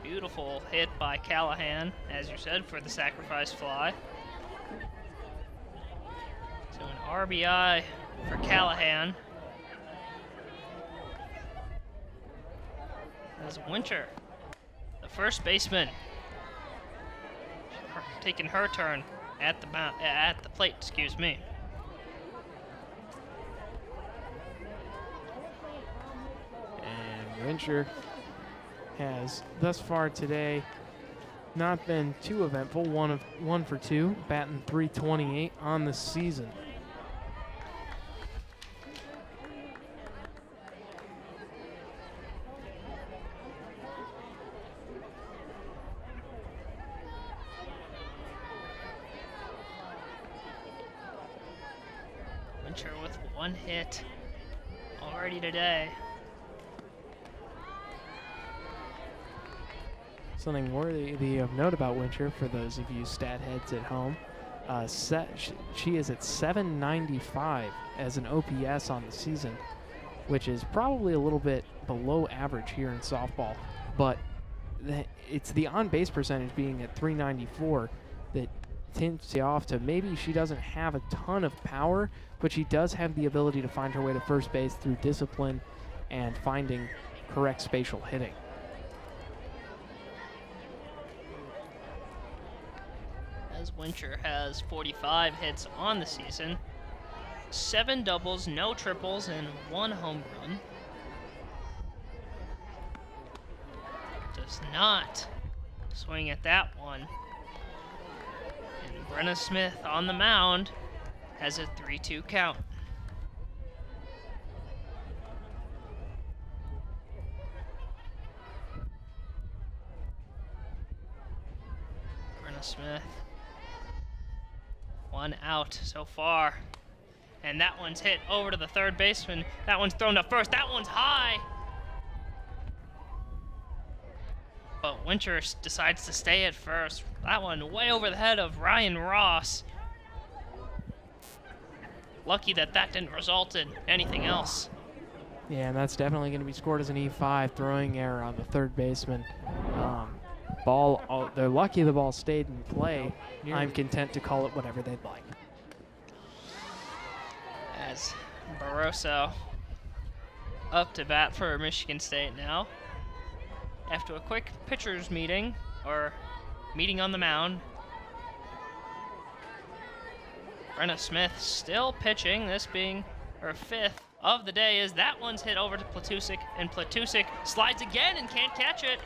Beautiful hit by Callahan, as you said, for the sacrifice fly. So an RBI for Callahan. As Winter, the first baseman, taking her turn at the plate, excuse me. And Winter has thus far today not been too eventful. 1 for 2, batting .328 on the season. Winter with 1 hit already today. Something worthy of note about Winter, for those of you stat heads at home, she is at 795 as an OPS on the season, which is probably a little bit below average here in softball. But it's the on-base percentage being at 394 that tints you off to maybe she doesn't have a ton of power, but she does have the ability to find her way to first base through discipline and finding correct spatial hitting. As Winter has 45 hits on the season, 7 doubles, no triples, and 1 home run. Does not swing at that one. And Brenna Smith on the mound has a 3-2 count. Brenna Smith. 1 out so far. And that one's hit over to the third baseman. That one's thrown to first. That one's high. But Winter decides to stay at first. That one way over the head of Ryan Ross. Lucky that that didn't result in anything else. Yeah, and that's definitely going to be scored as an E5 throwing error on the third baseman. They're lucky the ball stayed in play. I'm content to call it whatever they'd like. As Barroso up to bat for Michigan State now. After a quick pitcher's meeting, or meeting on the mound, Brenna Smith still pitching, this being her 5th of the day, as that one's hit over to Platusik, and Platusik slides again and can't catch it.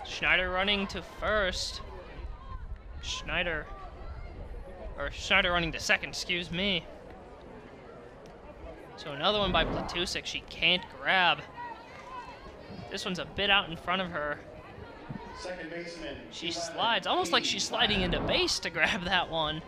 Schneider running to first. Schneider running to second, excuse me. So another one by Platusik she can't grab. This one's a bit out in front of her. Second baseman. She slides, almost like she's sliding into base to grab that one.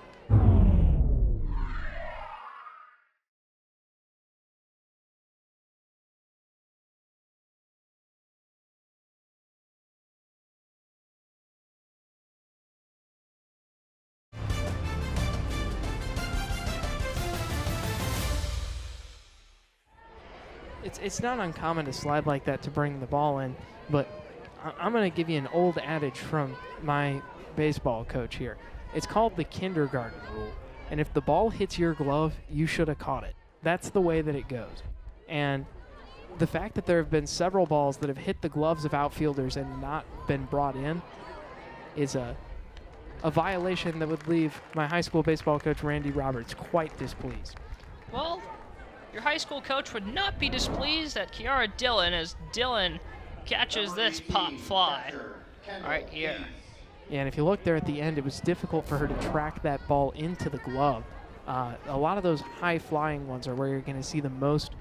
It's not uncommon to slide like that to bring the ball in, but I'm going to give you an old adage from my baseball coach here. It's called the kindergarten rule, and if the ball hits your glove, you should have caught it. That's the way that it goes. And the fact that there have been several balls that have hit the gloves of outfielders and not been brought in is a violation that would leave my high school baseball coach, Randy Roberts, quite displeased. Well, your high school coach would not be displeased at Kiara Dillon as Dillon catches this pop fly right here. Yeah, and if you look there at the end, it was difficult for her to track that ball into the glove. A lot of those high-flying ones are where you're going to see the most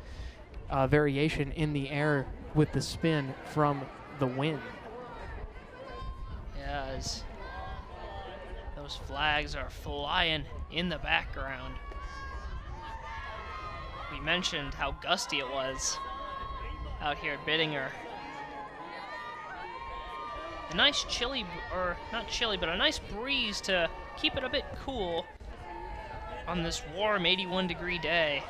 variation in the air with the spin from the wind. Yeah, as those flags are flying in the background. We mentioned how gusty it was out here at Bittinger. A nice chilly, or not chilly, but a nice breeze to keep it a bit cool on this warm 81-degree day.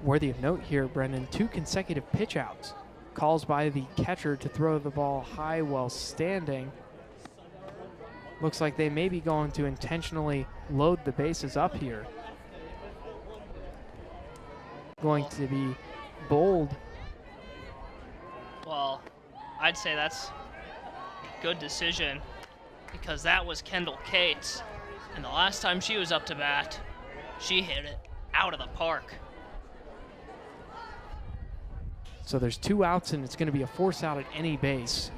Worthy of note here, Brendan, 2 consecutive pitch outs. Calls by the catcher to throw the ball high while standing. Looks like they may be going to intentionally load the bases up here. Going to be bold. Well, I'd say that's a good decision because that was Kendall Cates, and the last time she was up to bat, she hit it out of the park. So there's 2 outs, and it's going to be a force out at any base.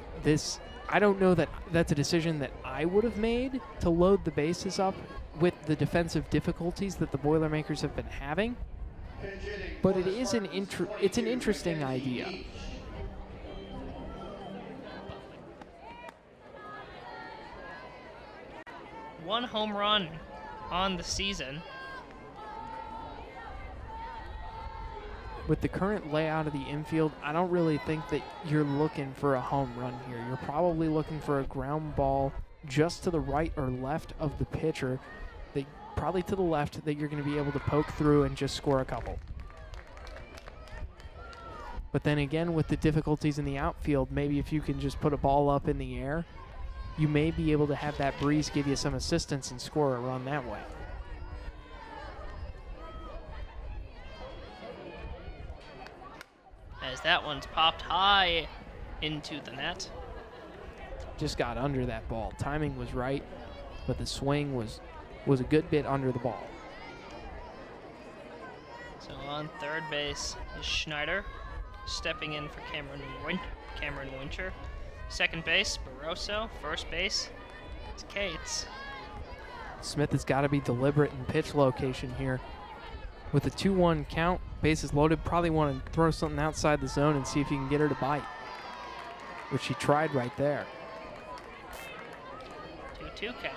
I don't know that that's a decision that I would have made to load the bases up with the defensive difficulties that the Boilermakers have been having. But it is it's an interesting idea. One home run on the season. With the current layout of the infield, I don't really think that you're looking for a home run here. You're probably looking for a ground ball just to the right or left of the pitcher, probably to the left, that you're going to be able to poke through and just score a couple. But then again, with the difficulties in the outfield, maybe if you can just put a ball up in the air, you may be able to have that breeze give you some assistance and score a run that way. As that one's popped high into the net. Just got under that ball. Timing was right, but the swing was a good bit under the ball. On third base is Schneider, stepping in for Cameron Winter. Second base, Barroso. First base is Cates. Smith has got to be deliberate in pitch location here. With a 2-1 count, bases loaded, probably want to throw something outside the zone and see if he can get her to bite, which she tried right there. 2-2 count.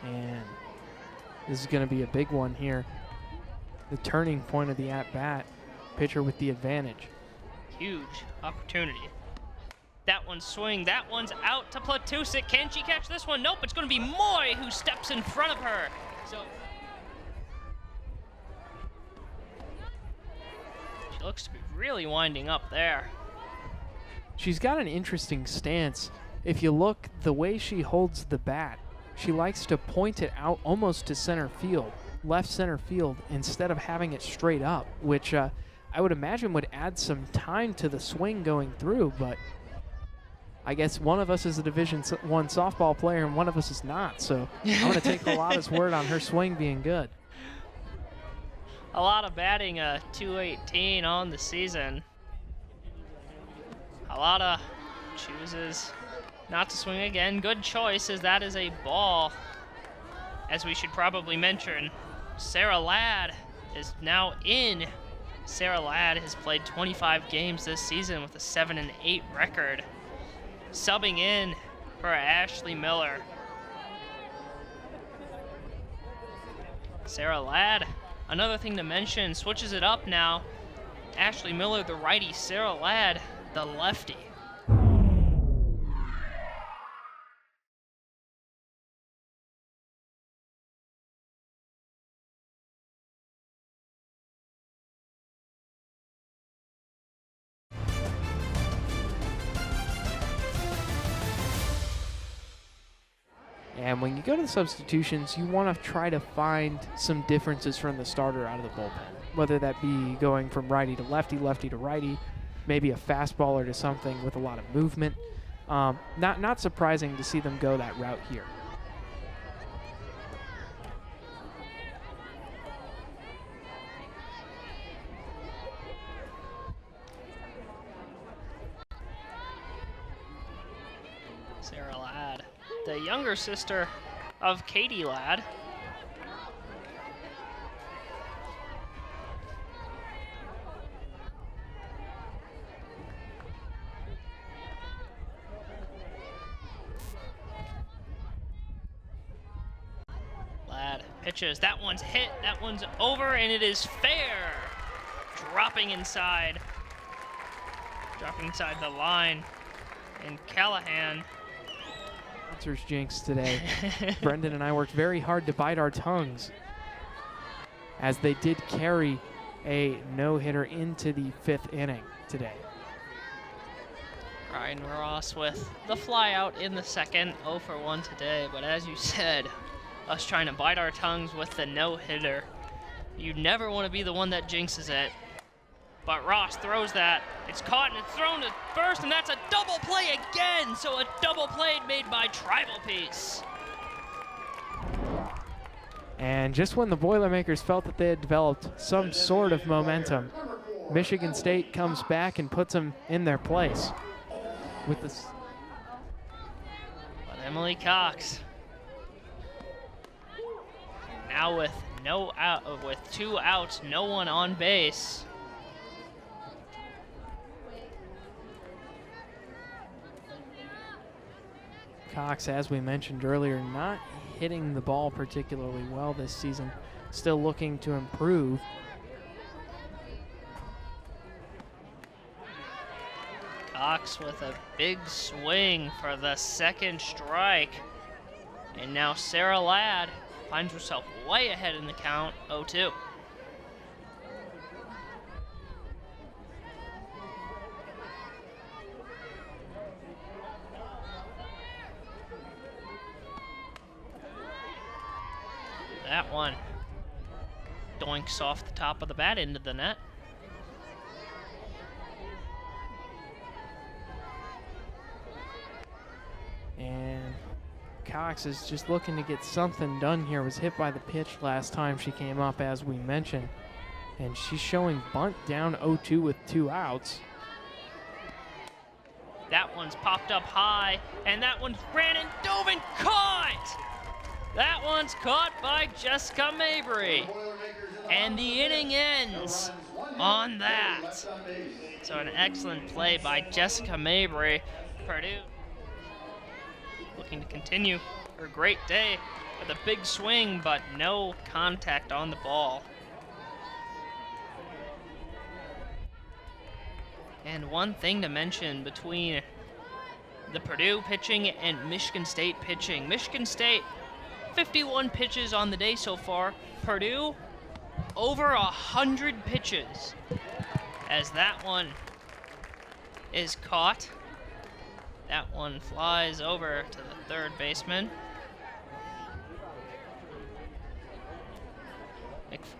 And this is going to be a big one here. The turning point of the at-bat, pitcher with the advantage. Huge opportunity. That one's swing, that one's out to Platusik. Can she catch this one? Nope, it's going to be Moy who steps in front of her. So she looks to be really winding up there. She's got an interesting stance. If you look, the way she holds the bat, she likes to point it out almost to center field, left center field, instead of having it straight up, which I would imagine would add some time to the swing going through, but I guess one of us is a Division I softball player and one of us is not, so I'm going to take Lolata's word on her swing being good. A lot of batting, .218 on the season. Lolata chooses not to swing again. Good choice, as that is a ball. As we should probably mention, Sarah Ladd is now in. Sarah Ladd has played 25 games this season with a 7-8 record. Subbing in for Ashley Miller. Sarah Ladd, another thing to mention, switches it up now. Ashley Miller, the righty, Sarah Ladd, the lefty. And when you go to the substitutions, you want to try to find some differences from the starter out of the bullpen, whether that be going from righty to lefty, lefty to righty, maybe a fastballer to something with a lot of movement. Not surprising to see them go that route here. Sarah Ladd, the younger sister of Katie Ladd. Ladd pitches, that one's hit, that one's over, and it is fair. Dropping inside the line, and Callahan. Answers jinx today. Brendan and I worked very hard to bite our tongues, as they did carry a no-hitter into the 5th inning today. Ryan Ross with the fly out in the second, 0 for 1 today, but as you said, us trying to bite our tongues with the no-hitter. You never want to be the one that jinxes it. But Ross throws that. It's caught and it's thrown to first, and that's a double play again. So a double play made by Tribal Piece. And just when the Boilermakers felt that they had developed some sort of momentum, Michigan State comes back and puts them in their place. With this. But Emily Cox, now with with 2 outs, no one on base. Cox, as we mentioned earlier, not hitting the ball particularly well this season. Still looking to improve. Cox with a big swing for the 2nd strike. And now Sarah Ladd finds herself way ahead in the count, 0-2. That one doinks off the top of the bat into the net. And Cox is just looking to get something done here. Was hit by the pitch last time she came up, as we mentioned. And she's showing bunt down 0-2 with 2 outs. That one's popped up high, and that one's ran and dove and caught! That one's caught by Jessica Mabry. And the inning ends on that. So an excellent play by Jessica Mabry. Purdue looking to continue her great day with a big swing, but no contact on the ball. And one thing to mention between the Purdue pitching and Michigan State pitching. Michigan State, 51 pitches on the day so far. Purdue, over 100 pitches. As that one is caught. That one flies over to the third baseman.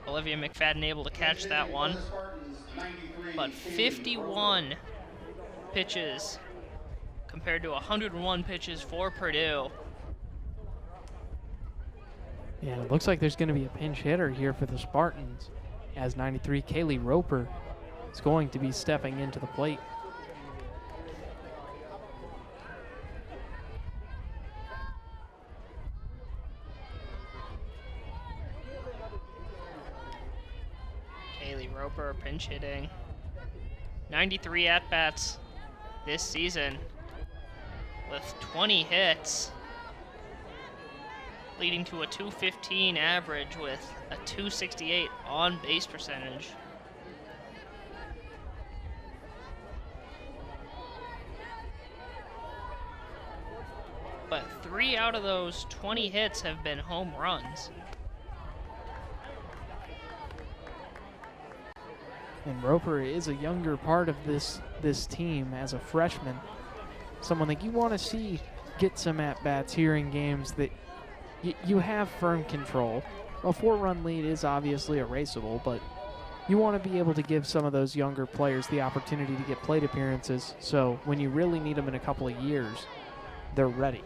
Olivia Mcfadden able to catch that one. But 51 pitches compared to 101 pitches for Purdue. Yeah, it looks like there's going to be a pinch hitter here for the Spartans, as 93 Kaylee Roper is going to be stepping into the plate. Kaylee Roper pinch hitting. 93 at-bats this season with 20 hits, leading to a .215 average with a .268 on-base percentage. But 3 out of those 20 hits have been home runs. And Roper is a younger part of this team as a freshman. Someone that you want to see get some at-bats here in games that you have firm control. A 4-run lead is obviously erasable, but you want to be able to give some of those younger players the opportunity to get plate appearances, so when you really need them in a couple of years, they're ready.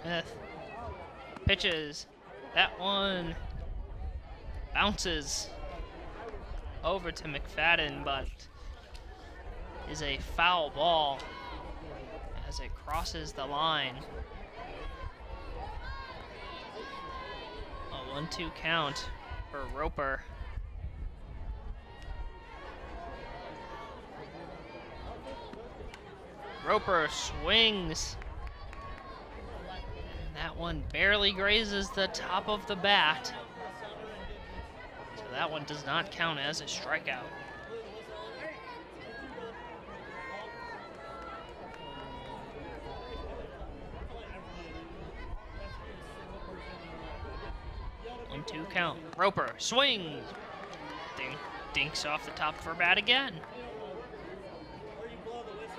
Smith pitches. That one bounces over to Mcfadden, but is a foul ball as it crosses the line. A 1-2 count for Roper. Roper swings. That one barely grazes the top of the bat. So that one does not count as a strikeout. One, 2 count. Roper swings. Dinks off the top of her bat again.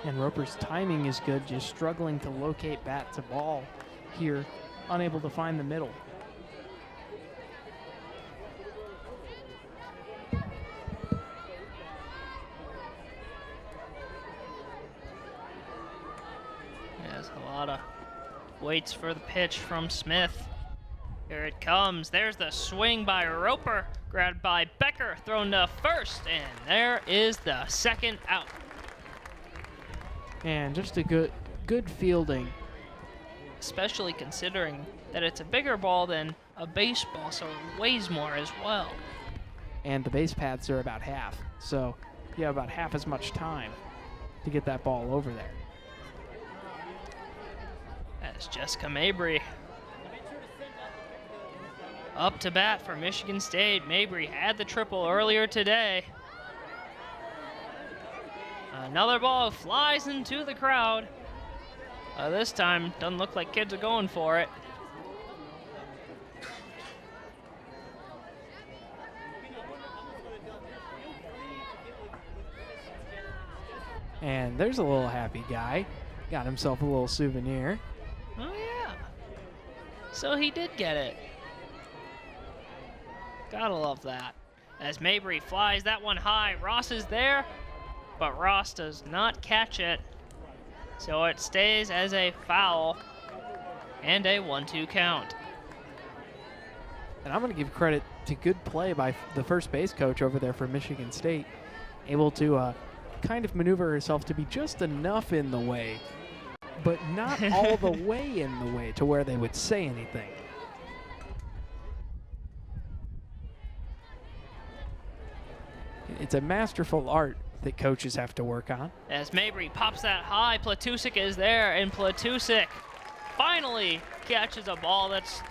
And Roper's timing is good, just struggling to locate bat to ball here, unable to find the middle. There's a lot of waits for the pitch from Smith. Here it comes. There's the swing by Roper, grabbed by Becker, thrown to first, and there is the second out. And just a good fielding. Especially considering that it's a bigger ball than a baseball, so it weighs more as well. And the base paths are about half, so you have about half as much time to get that ball over there. That's Jessica Mabry. Up to bat for Michigan State. Mabry had the triple earlier today. Another ball flies into the crowd. This time, doesn't look like kids are going for it. And there's a little happy guy. Got himself a little souvenir. Oh, yeah. So he did get it. Gotta love that. As Mabry flies that one high, Ross is there, but Ross does not catch it. So it stays as a foul and a 1-2 count. And I'm going to give credit to good play by the first base coach over there for Michigan State, able to kind of maneuver herself to be just enough in the way, but not all the way in the way to where they would say anything. It's a masterful art that coaches have to work on. As Mabry pops that high, Platusik is there, and Platusik finally catches a ball that's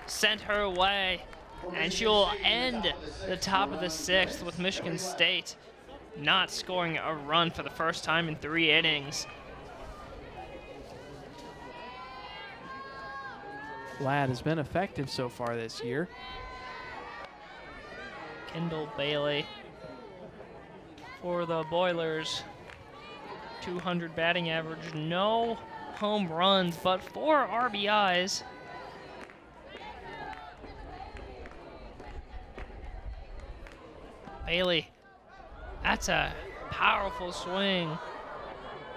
sent her way. And she'll end the top of the 6th with Michigan State not scoring a run for the first time in 3 innings. Ladd has been effective so far this year. Kendall Bailey for the Boilers. 200 batting average, no home runs, but 4 RBIs. Bailey, that's a powerful swing,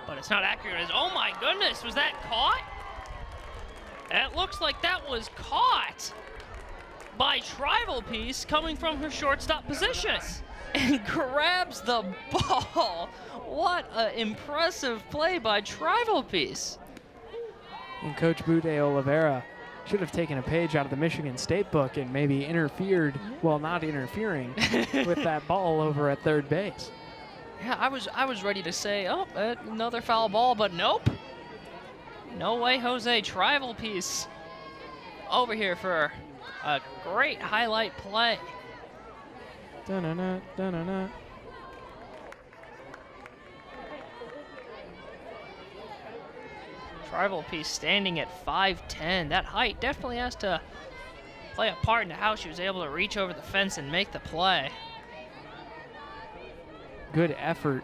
but it's not accurate. Oh my goodness, was that caught? It looks like that was caught by Tribal Piece coming from her shortstop position and grabs the ball. What an impressive play by Tribal Piece. And Coach Bude Oliveira should have taken a page out of the Michigan State book and maybe interfered, well, not interfering, with that ball over at third base. Yeah, I was ready to say, oh, another foul ball, but nope. No way, Jose. Tribal Piece over here for a great highlight play. Da-na-na, da-na-na. Tribal Piece standing at 5'10". That height definitely has to play a part in how she was able to reach over the fence and make the play. Good effort,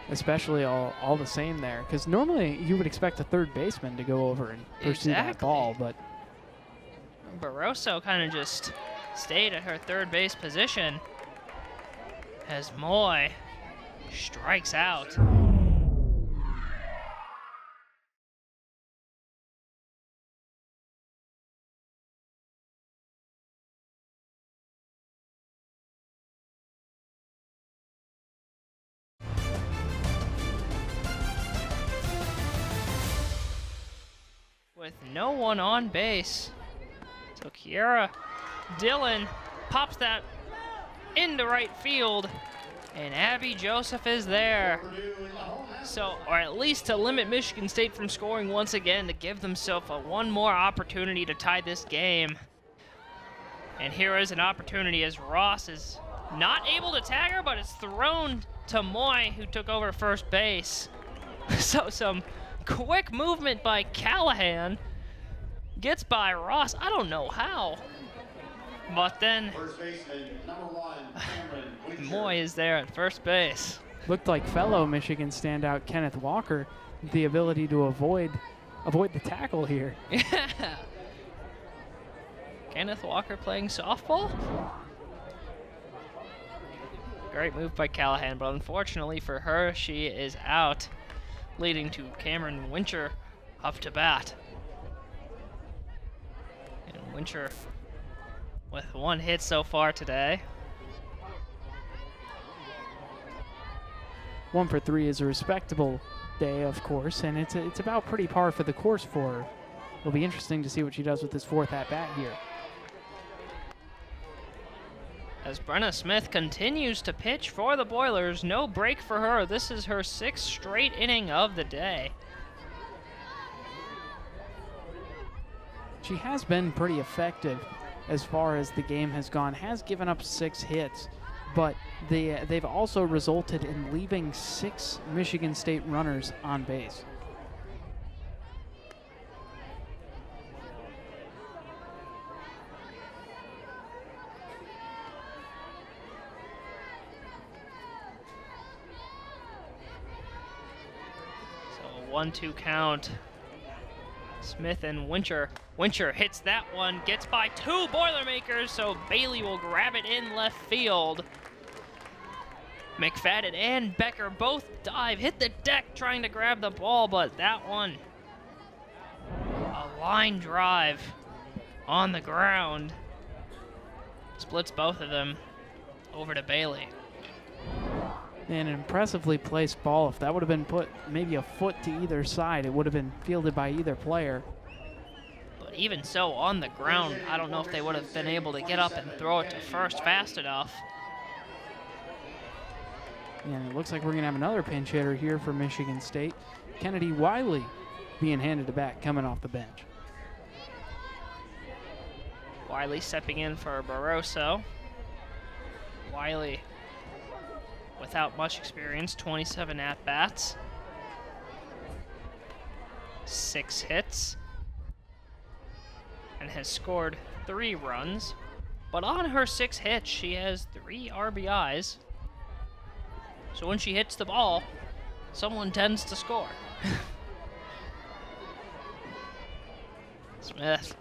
especially all the same there, because normally you would expect a third baseman to go over and pursue that ball, but Barroso kind of just stayed at her third base position as Moy strikes out. With no one on base. So Kiera Dillon pops that into right field, and Abby Joseph is there. So, or at least to limit Michigan State from scoring once again, to give themselves one more opportunity to tie this game. And here is an opportunity as Ross is not able to tag her, but it's thrown to Moy, who took over first base. So some quick movement by Callahan. Gets by Ross. I don't know how. But then First baseman, #1, Moy is there at first base. looked like fellow Michigan standout Kenneth Walker, the ability to avoid the tackle here. Yeah. Kenneth Walker playing softball. Great move by Callahan, but unfortunately for her, she is out, leading to Cameron Wincher up to bat. And Wincher with 1 hit so far today. 1 for 3 is a respectable day, of course, and it's about pretty par for the course for her. It'll be interesting to see what she does with this 4th at-bat here. As Brenna Smith continues to pitch for the Boilers, no break for her. This is her 6th straight inning of the day. She has been pretty effective as far as the game has gone, has given up 6 hits, but they've also resulted in leaving 6 Michigan State runners on base. So 1-2 count. Smith and Wincher. Wincher hits that one, gets by 2 Boilermakers, so Bailey will grab it in left field. McFadden and Becker both dive, hit the deck trying to grab the ball, but that one, a line drive on the ground, splits both of them over to Bailey. An impressively placed ball. If that would have been put maybe a foot to either side, it would have been fielded by either player. But even so, on the ground, I don't know if they would have been able to get up and throw it to first fast enough. And it looks like we're going to have another pinch hitter here for Michigan State. Kennedy Wiley being handed a bat coming off the bench. Wiley stepping in for Barroso. Wiley, without much experience, 27 at-bats, 6 hits, and has scored 3 runs. But on her 6 hits, she has 3 RBIs. So when she hits the ball, someone tends to score. Smith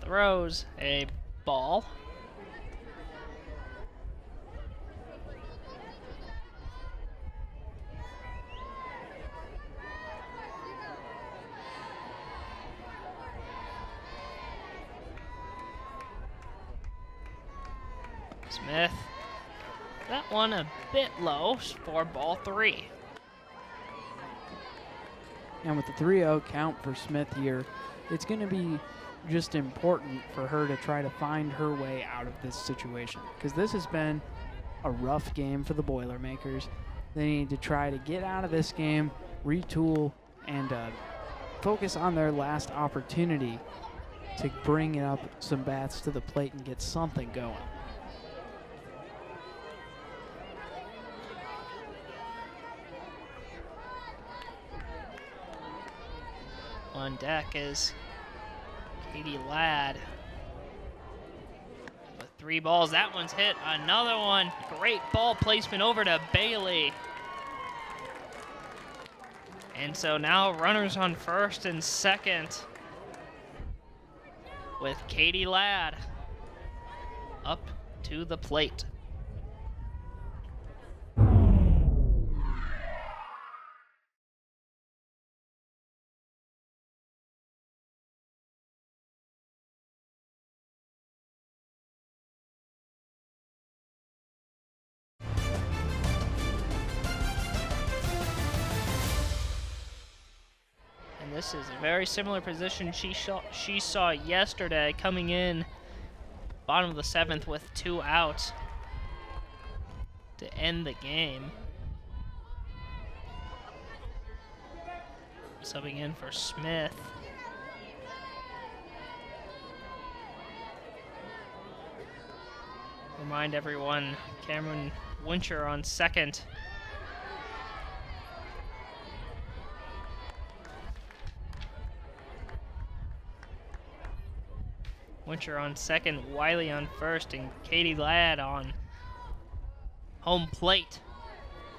throws a ball. Smith, that one a bit low for ball 3. And with the 3-0 count for Smith here, it's going to be just important for her to try to find her way out of this situation, because this has been a rough game for the Boilermakers. They need to try to get out of this game, retool, and focus on their last opportunity to bring up some bats to the plate and get something going. On deck is Katie Ladd with 3 balls. That one's hit. Another one. Great ball placement over to Bailey. And so now runners on first and second with Katie Ladd up to the plate. This is a very similar position she saw yesterday, coming in bottom of the 7th with 2 outs to end the game. Subbing in for Smith. Remind everyone, Cameron Wincher on second. Wincher on second, Wiley on first, and Katie Ladd on home plate,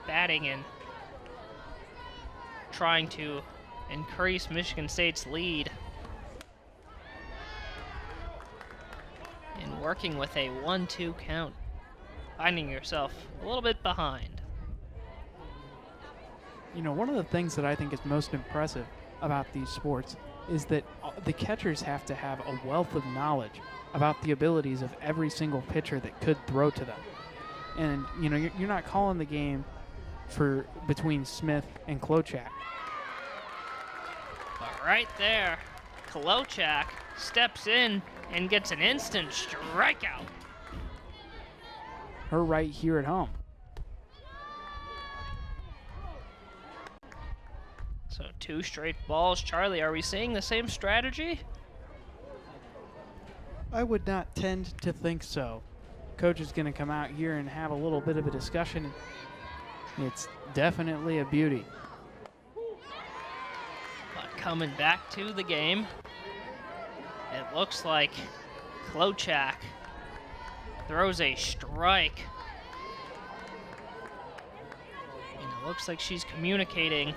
batting and trying to increase Michigan State's lead. And working with a 1-2 count, finding yourself a little bit behind. You know, one of the things that I think is most impressive about these sports is that the catchers have to have a wealth of knowledge about the abilities of every single pitcher that could throw to them. And, you know, you're not calling the game for between Smith and Klochak. But right there, Klochak steps in and gets an instant strikeout. Her right here at home. So 2 straight balls. Charlie, are we seeing the same strategy? I would not tend to think so, coach is going to come out here and have a little bit of a discussion. It's definitely a beauty. But coming back to the game, it looks like Klochak throws a strike. And it looks like she's communicating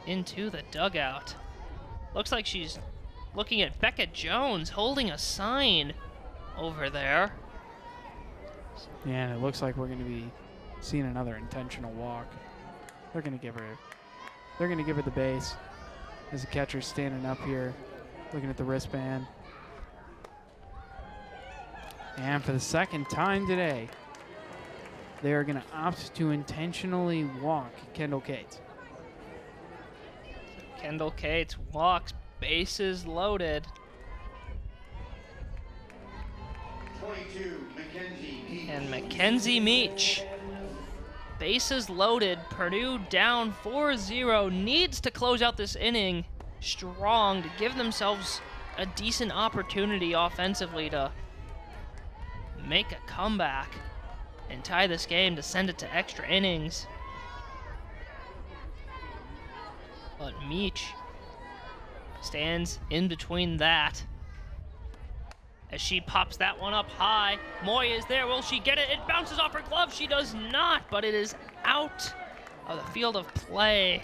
into the dugout. Looks like she's looking at Becca Jones holding a sign over there. Yeah, and it looks like we're going to be seeing another intentional walk. They're going to give her the base as the catcher's standing up here looking at the wristband. And for the second time today, they are going to opt to intentionally walk Kendall Cates. Kendall Cates walks, bases loaded. 22, Mackenzie. And Mackenzie Meach. Bases loaded. Purdue down 4-0. Needs to close out this inning strong to give themselves a decent opportunity offensively to make a comeback and tie this game to send it to extra innings. But Meach stands in between that as she pops that one up high. Moy is there. Will she get it? It bounces off her glove. She does not, but it is out of the field of play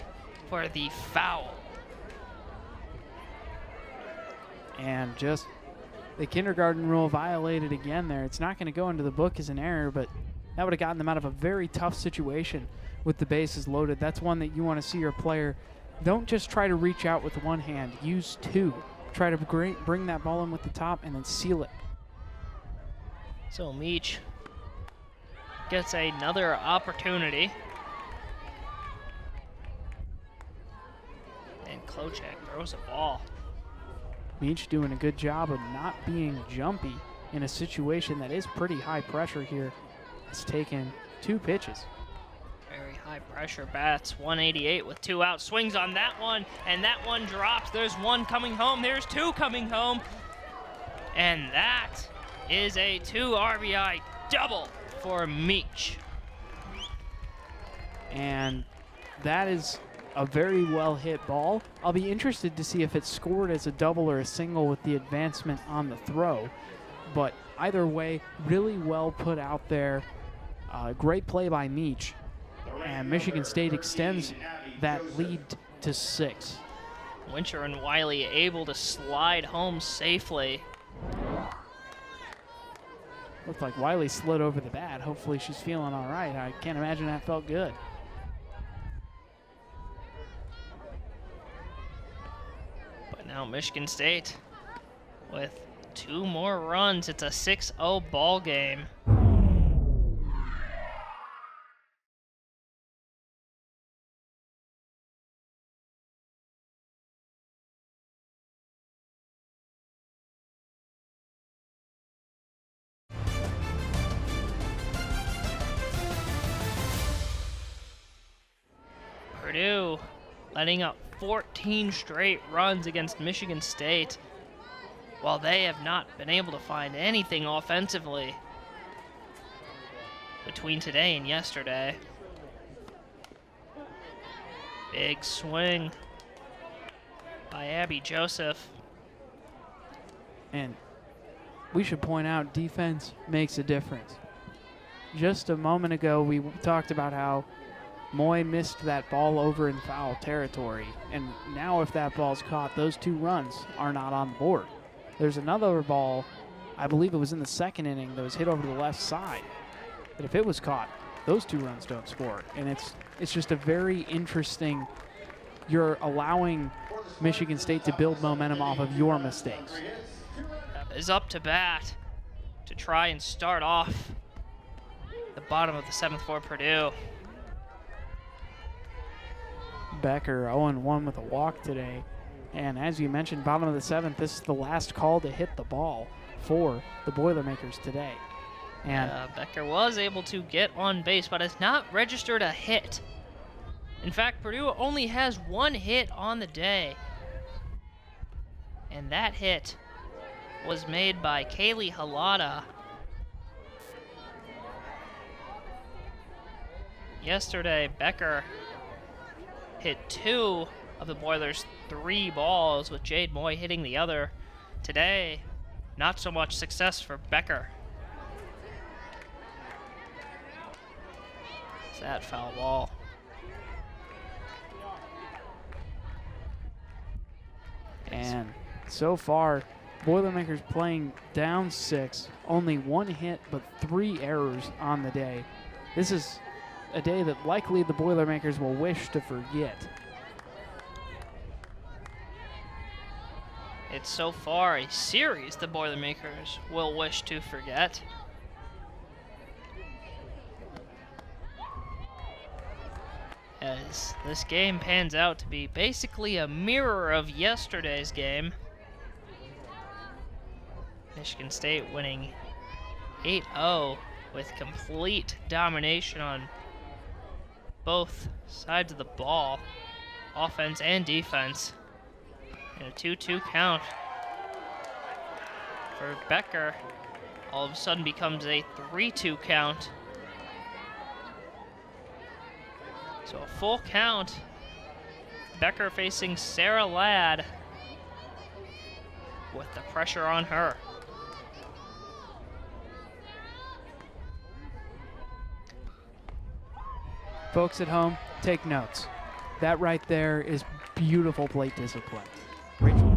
for the foul. And just the kindergarten rule violated again there. It's not going to go into the book as an error, but that would have gotten them out of a very tough situation with the bases loaded. That's one that you want to see your player. Don't just try to reach out with one hand. Use two. Try to bring that ball in with the top and then seal it. So Meach gets another opportunity. And Klochak throws a ball. Meach doing a good job of not being jumpy in a situation that is pretty high pressure here. It's taken 2 pitches. Very high pressure bats. 188 with 2 outs. Swings on that one, and that one drops. There's 1 coming home. There's 2 coming home. And that is a 2 RBI double for Meach. And that is a very well hit ball. I'll be interested to see if it's scored as a double or a single with the advancement on the throw. But either way, really well put out there. Great play by Meach. And Michigan State extends that lead to 6. Wincher and Wiley able to slide home safely. Looked like Wiley slid over the bat. Hopefully she's feeling all right. I can't imagine that felt good. But now Michigan State with 2 more runs. It's a 6-0 ball game. Purdue letting up 14 straight runs against Michigan State, while they have not been able to find anything offensively between today and yesterday. Big swing by Abby Joseph. And we should point out defense makes a difference. Just a moment ago, we talked about how Moy missed that ball over in foul territory. And now if that ball's caught, those 2 runs are not on the board. There's another ball, I believe it was in the 2nd inning, that was hit over to the left side. That if it was caught, those 2 runs don't score. And it's just a very interesting, you're allowing Michigan State to build momentum off of your mistakes. Is up to bat to try and start off the bottom of the 7th for Purdue. Becker 0-1 with a walk today. And as you mentioned, bottom of the 7th, this is the last call to hit the ball for the Boilermakers today. And Becker was able to get on base, but has not registered a hit. In fact, Purdue only has 1 hit on the day. And that hit was made by Kaylee Halada. Yesterday, Becker hit 2 of the Boilers' 3 balls, with Jade Moy hitting the other. Today, not so much success for Becker. It's that foul ball. And so far, Boilermakers playing down 6, only 1 hit but 3 errors on the day. This is a day that likely the Boilermakers will wish to forget. It's so far a series the Boilermakers will wish to forget. As this game pans out to be basically a mirror of yesterday's game. Michigan State winning 8-0 with complete domination on both sides of the ball, offense and defense. And a 2-2 count for Becker all of a sudden becomes a 3-2 count. So a full count. Becker facing Sarah Ladd with the pressure on her. Folks at home, take notes. That right there is beautiful plate discipline. Rachel.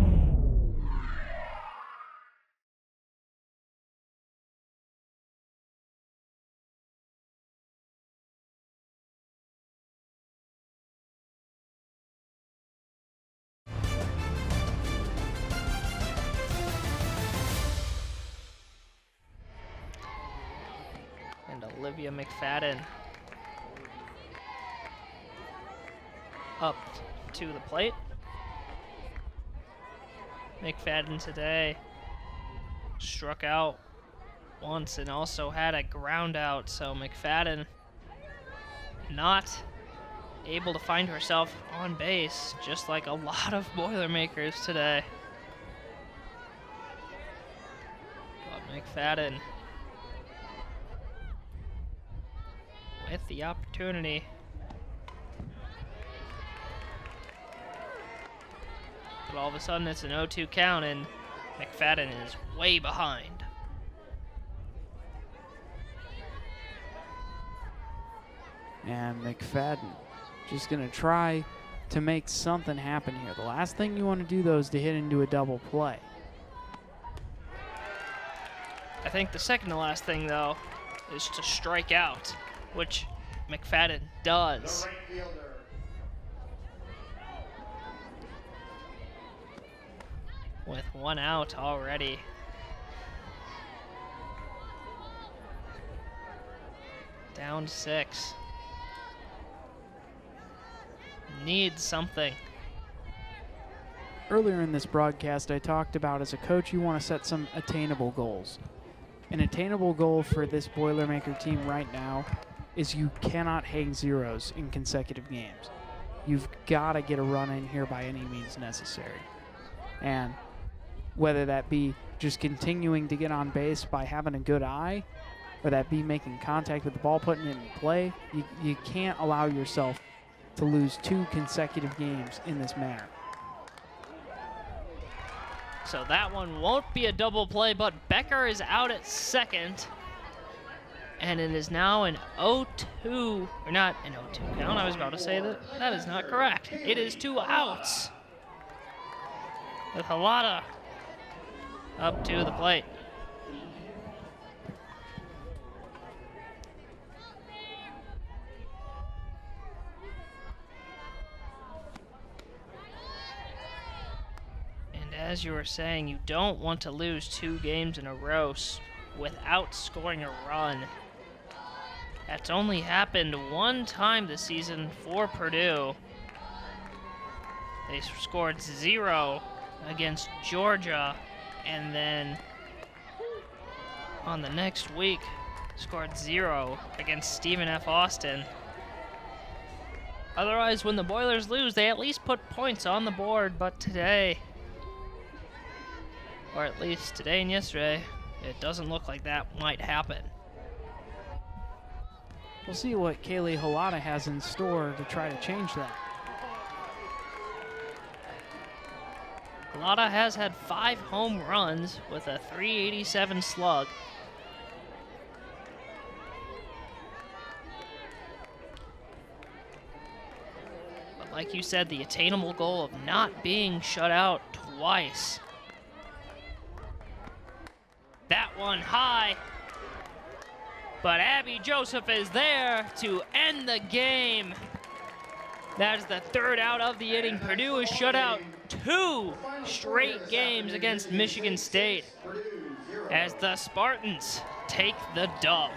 And Olivia Mcfadden up to the plate. McFadden today struck out once and also had a ground out, so McFadden not able to find herself on base, just like a lot of Boilermakers today. But McFadden with the opportunity. But all of a sudden it's an 0-2 count and McFadden is way behind. And McFadden just going to try to make something happen here. The last thing you want to do, though, is to hit into a double play. I think the second to last thing, though, is to strike out, which McFadden does. The right fielder. With 1 out already. Down 6. Needs something. Earlier in this broadcast, I talked about, as a coach, you want to set some attainable goals. An attainable goal for this Boilermaker team right now is you cannot hang zeros in consecutive games. You've got to get a run in here by any means necessary. And whether that be just continuing to get on base by having a good eye, or that be making contact with the ball, putting it in play, you can't allow yourself to lose 2 consecutive games in this manner. So that one won't be a double play, but Becker is out at second. And it is now an 0-2, or not an 0-2 count. I was about to say that. That is not correct. It is 2 outs. With Halada up to the plate. And as you were saying, you don't want to lose 2 games in a row without scoring a run. That's only happened 1 time this season for Purdue. They scored 0 against Georgia, and then on the next week scored 0 against Stephen F. Austin. Otherwise, when the Boilers lose, they at least put points on the board, but today Or at least today and yesterday, it doesn't look like that might happen. We'll see what Kaylee Halata has in store to try to change that. Halata has had 5 home runs with a .387 slug. But like you said, the attainable goal of not being shut out twice. That one high. But Abby Joseph is there to end the game. That is the 3rd out of the inning. Purdue has shut out 2 straight games against Michigan State as the Spartans take the dub.